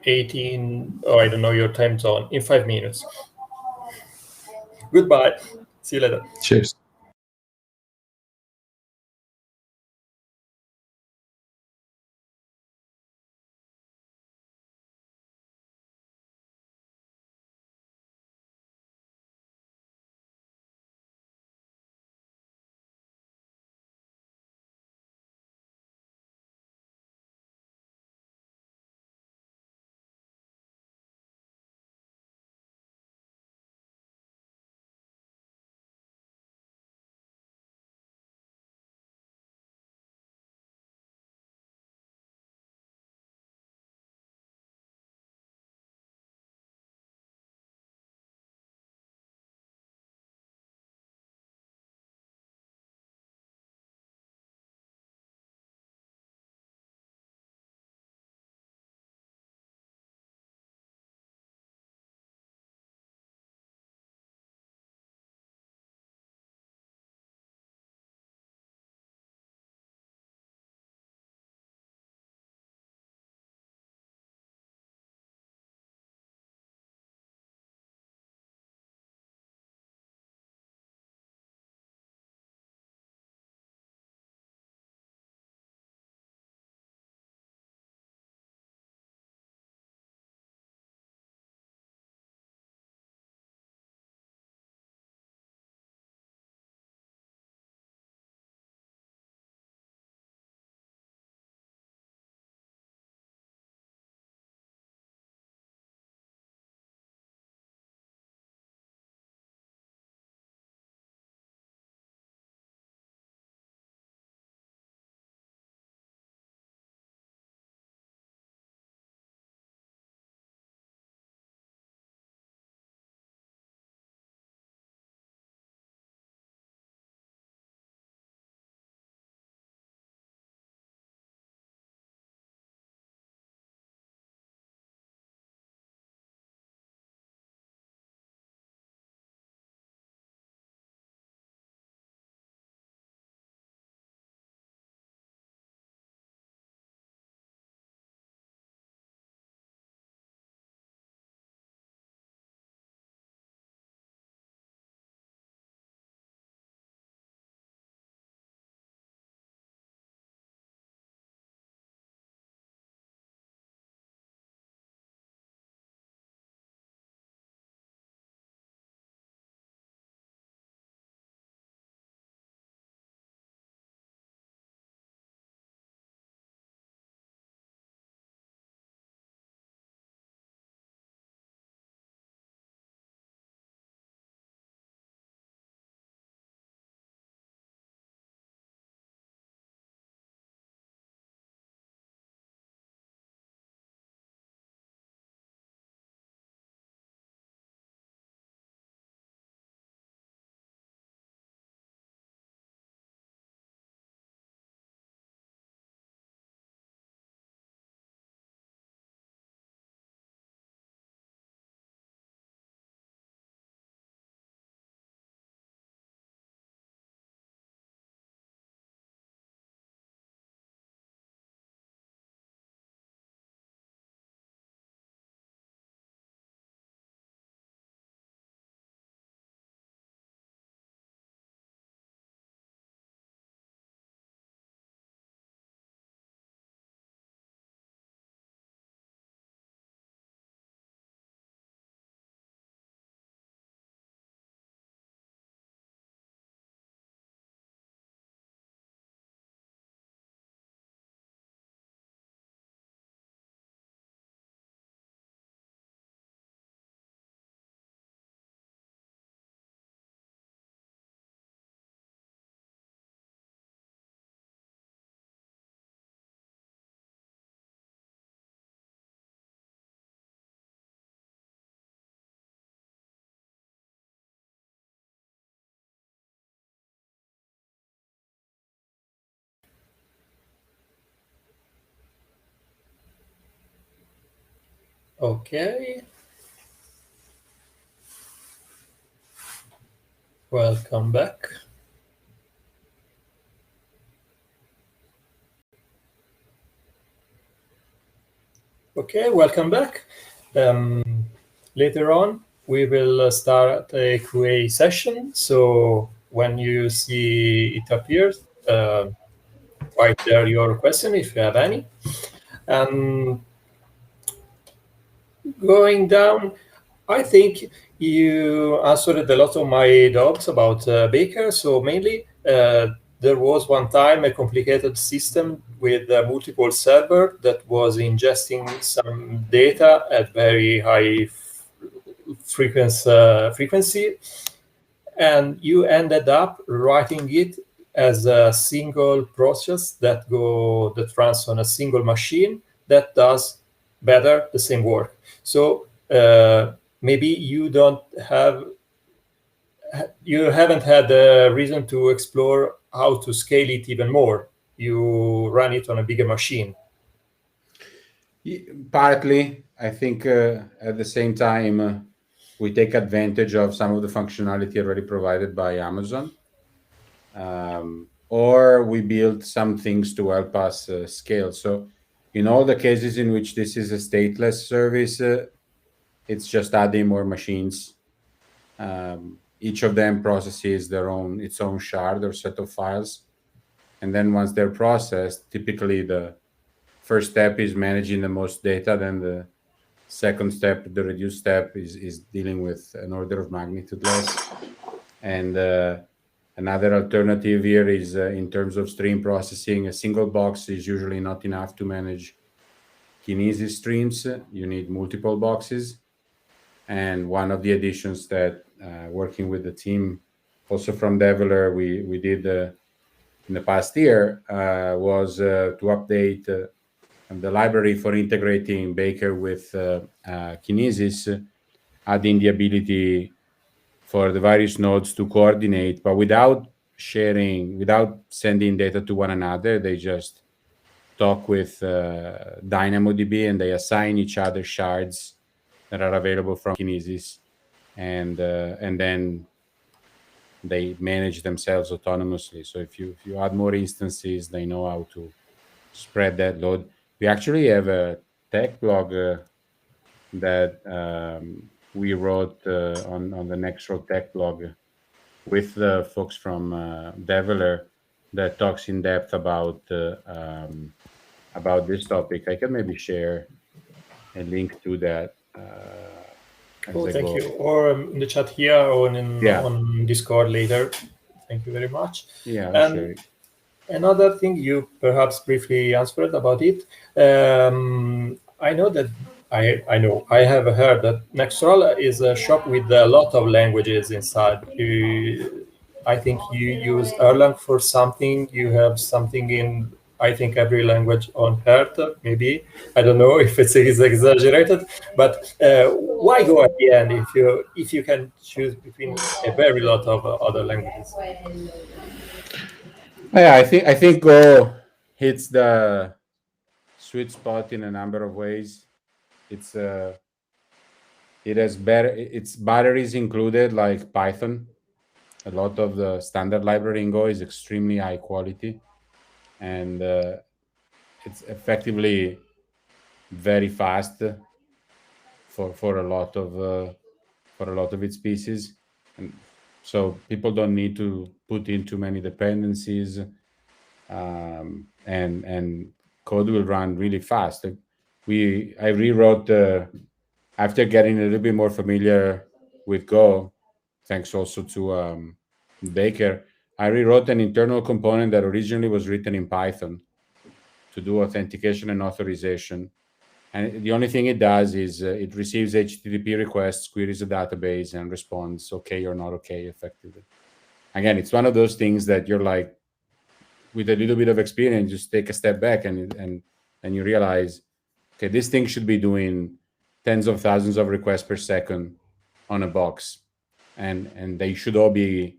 18, or I don't know your time zone, in 5 minutes. Goodbye. See you later. Cheers. Okay. Welcome back. Okay, welcome back. Later on, we will start a QA session. So when you see it appears, write there your question if you have any. Going down, I think you answered a lot of my doubts about Baker. So mainly, there was one time a complicated system with multiple servers that was ingesting some data at very high frequency, and you ended up writing it as a single process that runs on a single machine that does better the same work. So maybe you haven't had a reason to explore how to scale it even more. You run it on a bigger machine. Partly, I think at the same time, we take advantage of some of the functionality already provided by Amazon. Or we build some things to help us scale. So in all the cases in which this is a stateless service, it's just adding more machines. Each of them processes its own shard or set of files. And then once they're processed, typically the first step is managing the most data. Then the second step, the reduced step, is dealing with an order of magnitude less. And another alternative here is in terms of stream processing, a single box is usually not enough to manage kinesis streams. You need multiple boxes. And one of the additions that working with the team, also from Develer, we did in the past year was to update the library for integrating Baker with Kinesis, adding the ability for the various nodes to coordinate, but without sending data to one another. They just talk with DynamoDB, and they assign each other shards that are available from Kinesis, and then they manage themselves autonomously. So if you add more instances, they know how to spread that load. We actually have a tech blog that we wrote on the NextRoll tech blog with the folks from Develer that talks in depth about this topic. I can maybe share a link to that. Thank you. Or in the chat here or on Discord later. Thank you very much. Yeah, and sure. Another thing you perhaps briefly answered about it. I know that I have heard that NextRoll is a shop with a lot of languages inside. I think you use Erlang for something. You have something in, I think, every language on earth, maybe. I don't know if it's exaggerated, but why Go at the end if you can choose between a very lot of other languages? Yeah, I think Go hits the sweet spot in a number of ways. It has its batteries included, like Python. A lot of the standard library in Go is extremely high quality, and it's effectively very fast for a lot of its pieces, and so people don't need to put in too many dependencies, and code will run really fast. I rewrote after getting a little bit more familiar with Go, thanks also to Baker. I rewrote an internal component that originally was written in Python to do authentication and authorization. And the only thing it does is it receives HTTP requests, queries a database, and responds okay or not okay effectively. Again, it's one of those things that you're like, with a little bit of experience, just take a step back and you realize, okay, this thing should be doing tens of thousands of requests per second on a box, and they should all be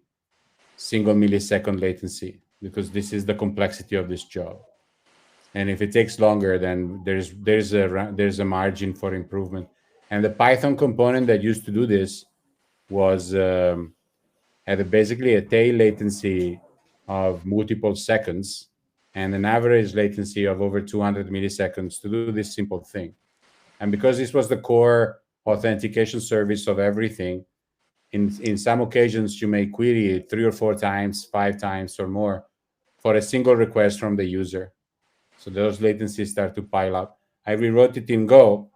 single millisecond latency, because this is the complexity of this job. And if it takes longer, then there's a margin for improvement. And the Python component that used to do this was had basically a tail latency of multiple seconds and an average latency of over 200 milliseconds to do this simple thing. And because this was the core authentication service of everything, in some occasions you may query it 3 or 4 times, 5 times or more for a single request from the user. So those latencies start to pile up. I rewrote it in Go.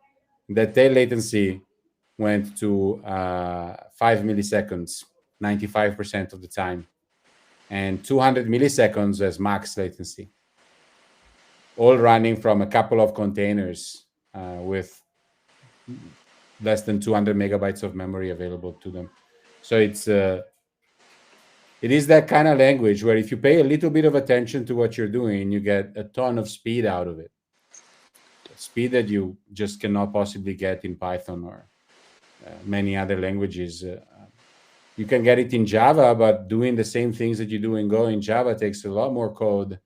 The tail latency went to 5 milliseconds 95% of the time, and 200 milliseconds as max latency, all running from a couple of containers with less than 200 megabytes of memory available to them. So it is that kind of language where if you pay a little bit of attention to what you're doing, you get a ton of speed out of it. Speed that you just cannot possibly get in Python or many other languages. You can get it in Java, but doing the same things that you do in Go in Java takes a lot more code,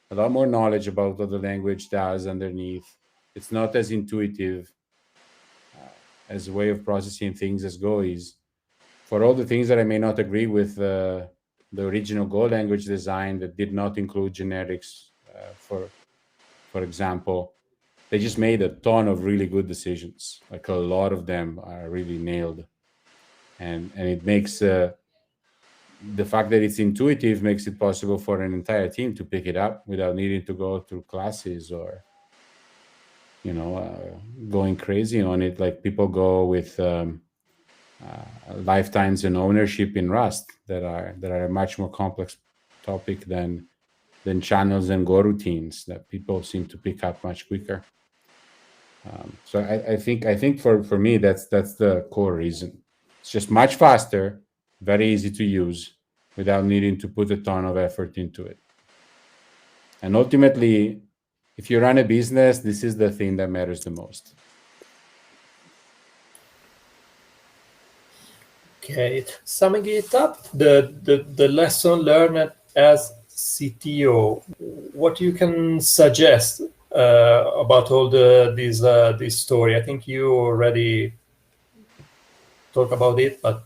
a lot more knowledge about what the language does underneath. It's not as intuitive as a way of processing things as Go is. For all the things that I may not agree with the original Go language design that did not include generics, for example, they just made a ton of really good decisions. Like a lot of them are really nailed. And it makes the fact that it's intuitive makes it possible for an entire team to pick it up without needing to go through classes or, going crazy on it. Like people go with lifetimes and ownership in Rust that are a much more complex topic than channels and Go routines that people seem to pick up much quicker. So I think for me that's the core reason. It's just much faster, very easy to use, without needing to put a ton of effort into it. And ultimately, if you run a business, this is the thing that matters the most. Okay, summing it up, the lesson learned as CTO, what you can suggest about all this story? I think you already talked about it, but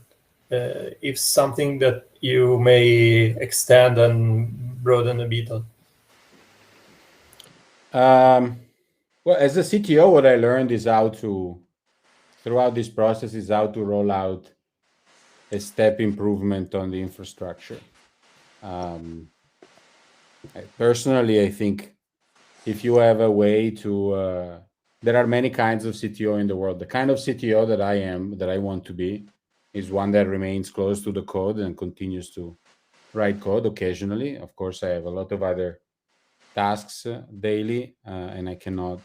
if something that you may extend and broaden a bit. Well, as a CTO, what I learned is throughout this process, is how to roll out a step improvement on the infrastructure. Personally, I think if you have a way to, there are many kinds of CTO in the world. The kind of CTO that I want to be, is one that remains close to the code and continues to write code occasionally. Of course, I have a lot of other tasks daily, and I cannot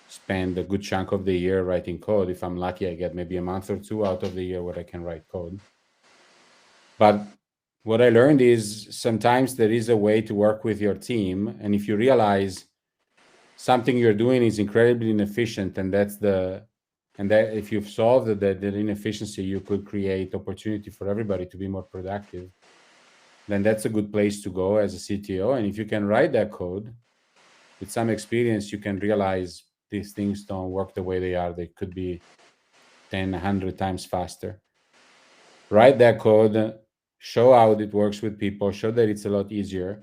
spend a good chunk of the year writing code. If I'm lucky, I get maybe a month or 2 out of the year where I can write code. But what I learned is sometimes there is a way to work with your team, and if you realize something you're doing is incredibly inefficient, and that if you've solved that inefficiency, you could create opportunity for everybody to be more productive, then that's a good place to go as a CTO. And if you can write that code with some experience, you can realize these things don't work the way they are. They could be 10, 100 times faster. Write that code, show how it works with people, show that it's a lot easier.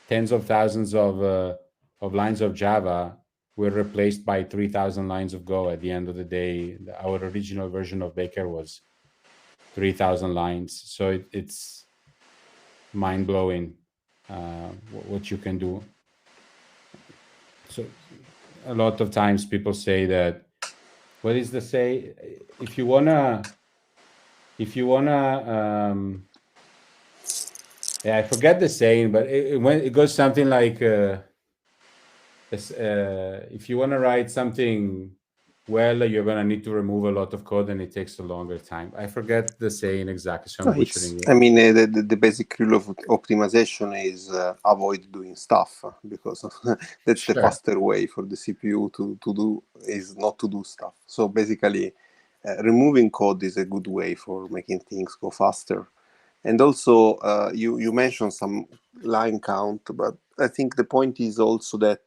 Tens of thousands of lines of Java were replaced by 3,000 lines of Go at the end of the day. Our original version of Baker was 3,000 lines. So it's mind-blowing what you can do. So a lot of times people say that, what is the say? If you wanna, I forget the saying, but it goes something like, if you want to write something well, you're going to need to remove a lot of code, and it takes a longer time. I forget the saying exactly, so I'm butchering it. I mean, the basic rule of optimization is avoid doing stuff, because that's the faster way for the CPU to do, is not to do stuff. So basically, removing code is a good way for making things go faster. And also, you mentioned some line count, but I think the point is also that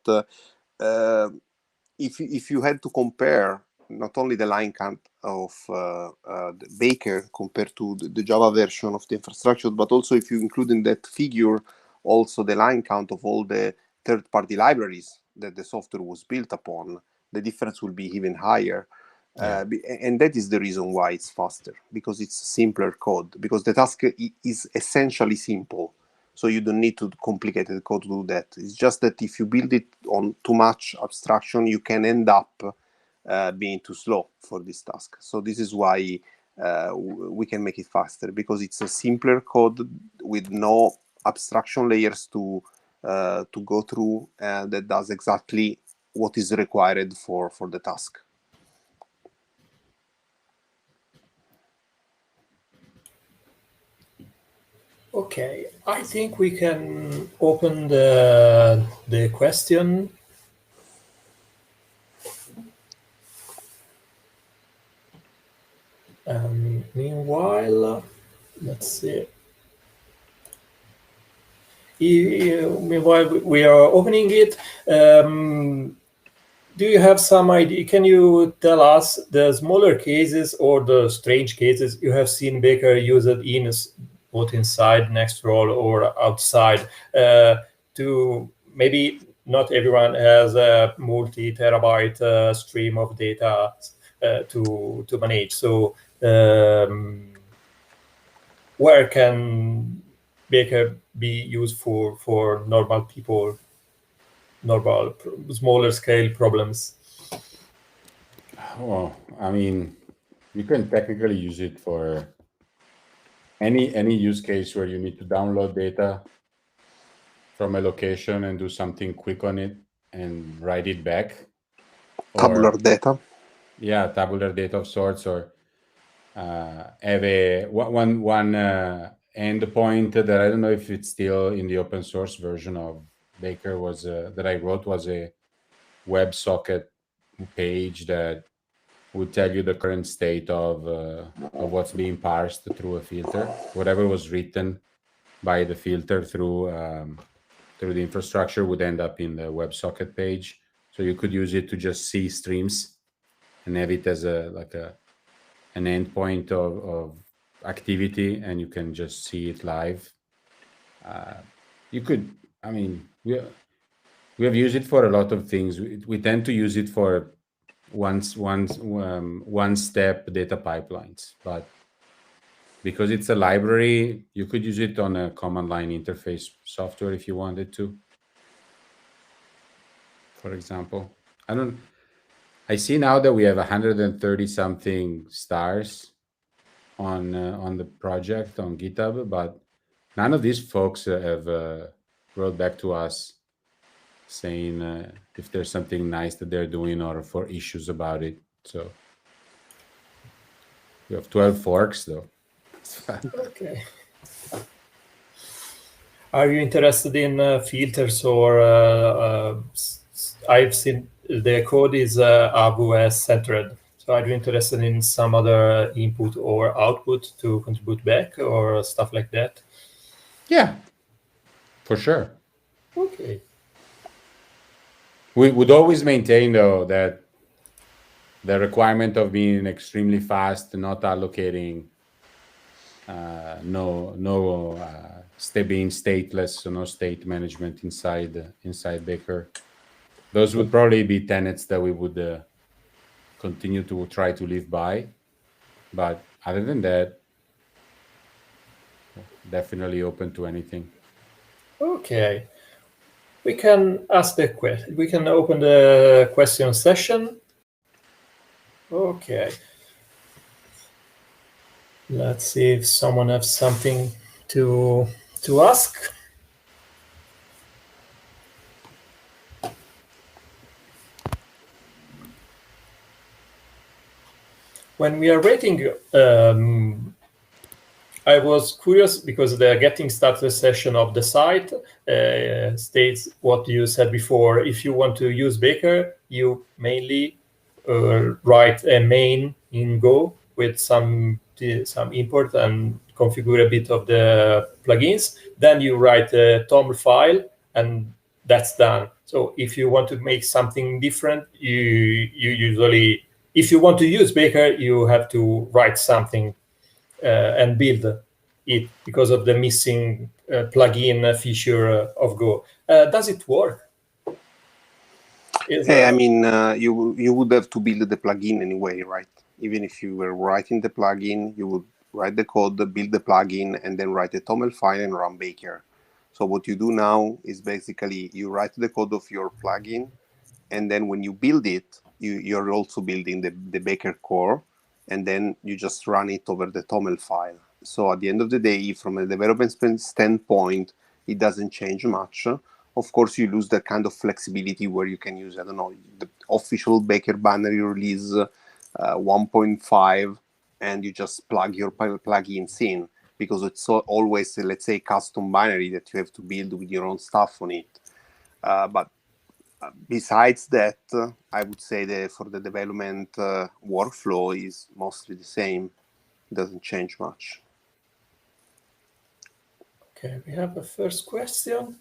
if you had to compare not only the line count of the Baker compared to the Java version of the infrastructure, but also if you include in that figure also the line count of all the third-party libraries that the software was built upon, the difference will be even higher. And that is the reason why it's faster, because it's simpler code, because the task is essentially simple. So you don't need to complicated code to do that. It's just that if you build it on too much abstraction, you can end up being too slow for this task. So this is why we can make it faster, because it's a simpler code with no abstraction layers to go through, and that does exactly what is required for the task. Okay, I think we can open the question. Meanwhile, let's see. Meanwhile, we are opening it. Do you have some idea? Can you tell us the smaller cases or the strange cases you have seen Baker use it in, both inside NextRoll or outside? To maybe not everyone has a multi-terabyte stream of data to manage. So where can Baker be used for normal people, normal smaller scale problems? Well, I mean, you can technically use it for any use case where you need to download data from a location and do something quick on it and write it back. Tabular data. Yeah, tabular data of sorts, or have a one endpoint that I don't know if it's still in the open source version of Baker was that I wrote was a WebSocket page that would tell you the current state of what's being parsed through a filter. Whatever was written by the filter through the infrastructure would end up in the WebSocket page. So you could use it to just see streams and have it as an endpoint of activity, and you can just see it live. You could, I mean, we have used it for a lot of things. We tend to use it for one-step data pipelines, but because it's a library, you could use it on a command line interface software if you wanted to. For example, I see now that we have 130 something stars on the project on GitHub, but none of these folks have wrote back to us saying if there's something nice that they're doing or for issues about it. So we have 12 forks though. Okay. Are you interested in filters, or I've seen the code is AWS centered. So are you interested in some other input or output to contribute back or stuff like that? Yeah, for sure. Okay. We would always maintain though that the requirement of being extremely fast, not allocating, being stateless, so no state management inside Baker. Those would probably be tenets that we would continue to try to live by. But other than that, definitely open to anything. Okay. We can ask the question. We can open the question session. Okay. Let's see if someone has something to ask. When we are waiting, I was curious because the getting started session of the site states what you said before. If you want to use Baker, you mainly write a main in Go with some import and configure a bit of the plugins. Then you write a TOML file, and that's done. So if you want to make something different, you usually if you want to use Baker, you have to write something and build it because of the missing plugin feature of Go. Does it work? I mean, you would have to build the plugin anyway, right? Even if you were writing the plugin, you would write the code, build the plugin, and then write a TOML file and run Baker. So what you do now is basically you write the code of your plugin, and then when you build it, you're also building the Baker core, and then you just run it over the TOML file. So at the end of the day, from a development standpoint, it doesn't change much. Of course, you lose that kind of flexibility where you can use, I don't know, the official Baker binary release 1.5, and you just plug your plugins in, because it's always, let's say, custom binary that you have to build with your own stuff on it. But besides that, I would say that for the development workflow is mostly the same. It doesn't change much. Okay, we have a first question.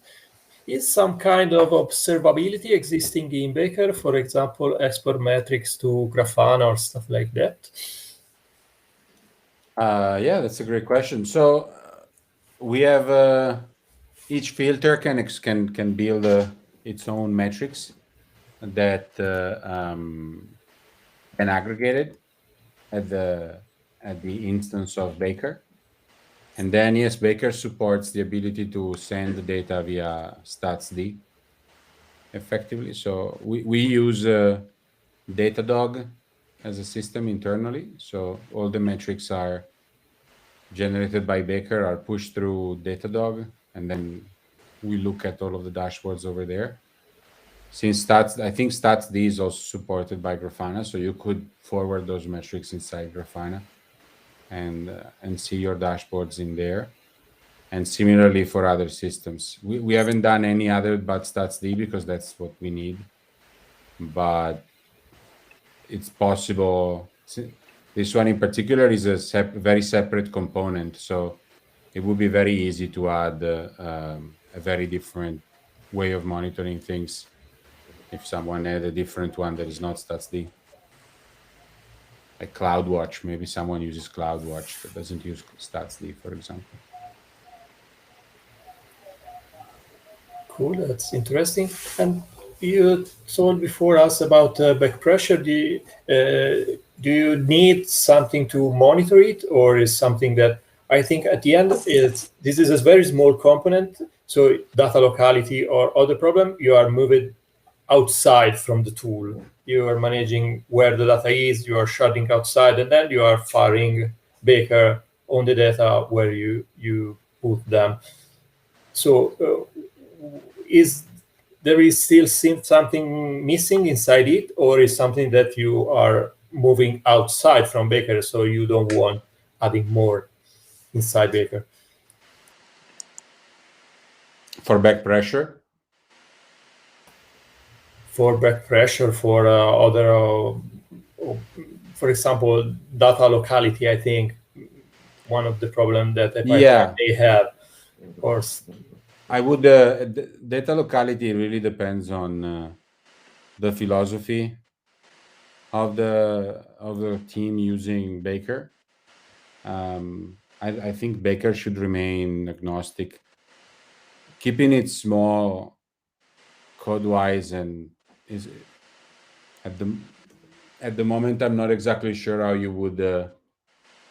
Is some kind of observability existing in Baker, for example, export metrics to Grafana or stuff like that? Yeah, that's a great question. So we have each filter can build its own metrics that can aggregate it at the instance of Baker. And then, yes, Baker supports the ability to send the data via statsd effectively. So we use Datadog as a system internally. So all the metrics are generated by Baker are pushed through Datadog, and then we look at all of the dashboards over there. Since I think statsd is also supported by Grafana, so you could forward those metrics inside Grafana and see your dashboards in there. And similarly for other systems, we haven't done any other but statsd because that's what we need. But it's possible. This one in particular is a very separate component, so it would be very easy to add a very different way of monitoring things if someone had a different one that is not statsd. Like CloudWatch, maybe someone uses CloudWatch that doesn't use statsd, for example. Cool, that's interesting. And you told before us about back pressure. Do you need something to monitor it, or is something that I think at the end this is a very small component? So data locality or other problem, you are moving outside from the tool. You are managing where the data is. You are sharding outside, and then you are firing Baker on the data where you put them. So is there still something missing inside it, or is something that you are moving outside from Baker, so you don't want adding more inside Baker? For back pressure? For back pressure, for other, for example, data locality, I think one of the problems that they have, or I would data locality really depends on the philosophy of the team using Baker. I think Baker should remain agnostic, keeping it small code-wise, and is at the moment I'm not exactly sure how you would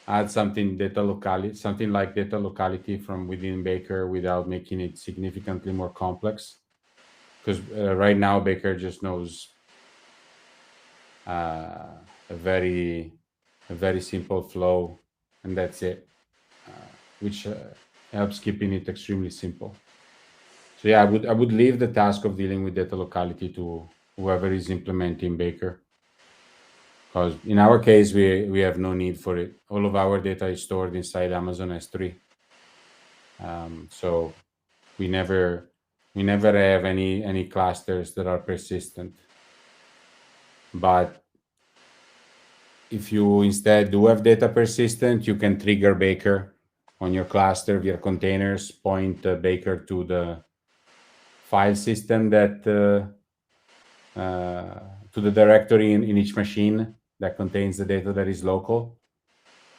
add something like data locality from within Baker without making it significantly more complex. Because right now Baker just knows a very simple flow, and that's it, which helps keeping it extremely simple. So yeah, I would leave the task of dealing with data locality to whoever is implementing Baker. Because in our case, we have no need for it. All of our data is stored inside Amazon S3. So we never have any clusters that are persistent. But if you instead do have data persistent, you can trigger Baker on your cluster via containers, point Baker to the file system that to the directory in each machine, that contains the data that is local,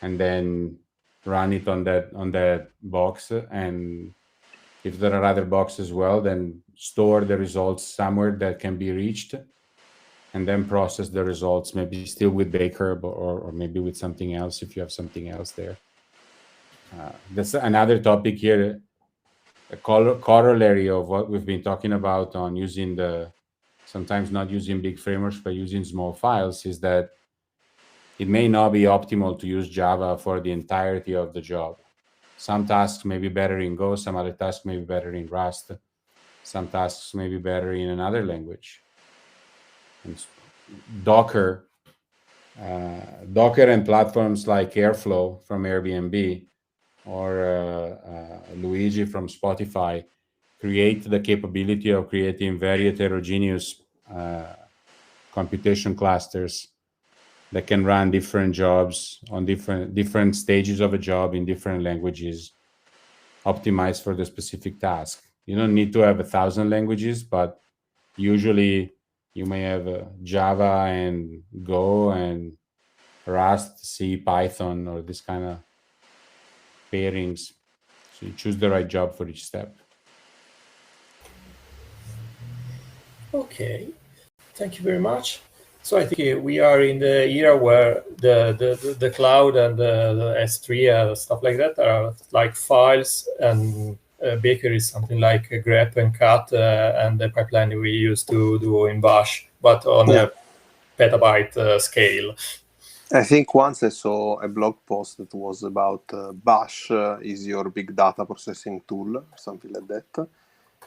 and then run it on that box. And if there are other boxes as well, then store the results somewhere that can be reached, and then process the results, maybe still with Baker, or maybe with something else if you have something else there. That's another topic here, a corollary of what we've been talking about on using sometimes not using big frameworks, but using small files, is that it may not be optimal to use Java for the entirety of the job. Some tasks may be better in Go, some other tasks may be better in Rust, some tasks may be better in another language. And Docker and platforms like Airflow from Airbnb or Luigi from Spotify create the capability of creating very heterogeneous computation clusters that can run different jobs on different stages of a job in different languages, optimized for the specific task. You don't need to have 1,000 languages, but usually you may have Java and Go and Rust, C, Python, or this kind of pairings. So you choose the right job for each step. Okay, thank you very much. So I think we are in the era where the cloud and the S3 stuff like that are like files, and Baker is something like a grep and cut, and the pipeline we used to do in Bash, but on a petabyte scale. I think once I saw a blog post that was about Bash is your big data processing tool, something like that.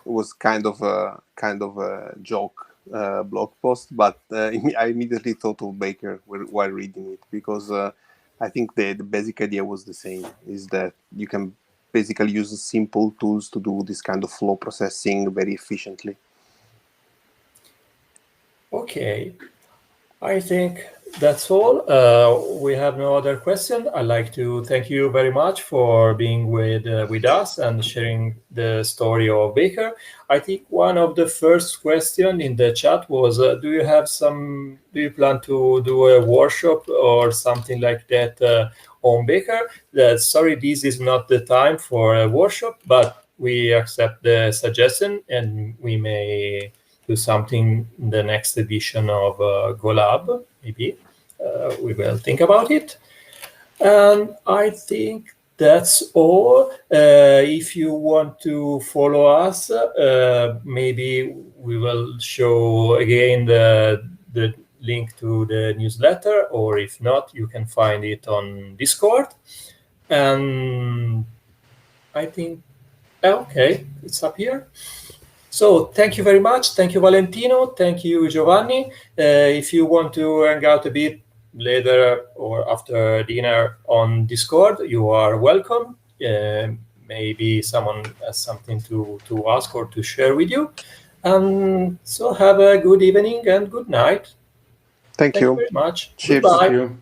It was kind of a joke blog post, but I immediately thought of Baker while reading it, because I think the basic idea was the same, is that you can basically use simple tools to do this kind of flow processing very efficiently. Okay, I think that's all. We have no other question. I'd like to thank you very much for being with us and sharing the story of Baker. I think one of the first questions in the chat was, do you plan to do a workshop or something like that on Baker? Sorry, this is not the time for a workshop, but we accept the suggestion, and we may do something in the next edition of GoLab, maybe. We will think about it. And I think that's all. If you want to follow us, maybe we will show again the link to the newsletter, or if not, you can find it on Discord. And I think, okay, it's up here. So thank you very much. Thank you, Valentino. Thank you, Giovanni. If you want to hang out a bit later or after dinner on Discord, you are welcome. Maybe someone has something to ask or to share with you. So have a good evening and good night. Thank you Very much. Cheers. Goodbye. Thank you.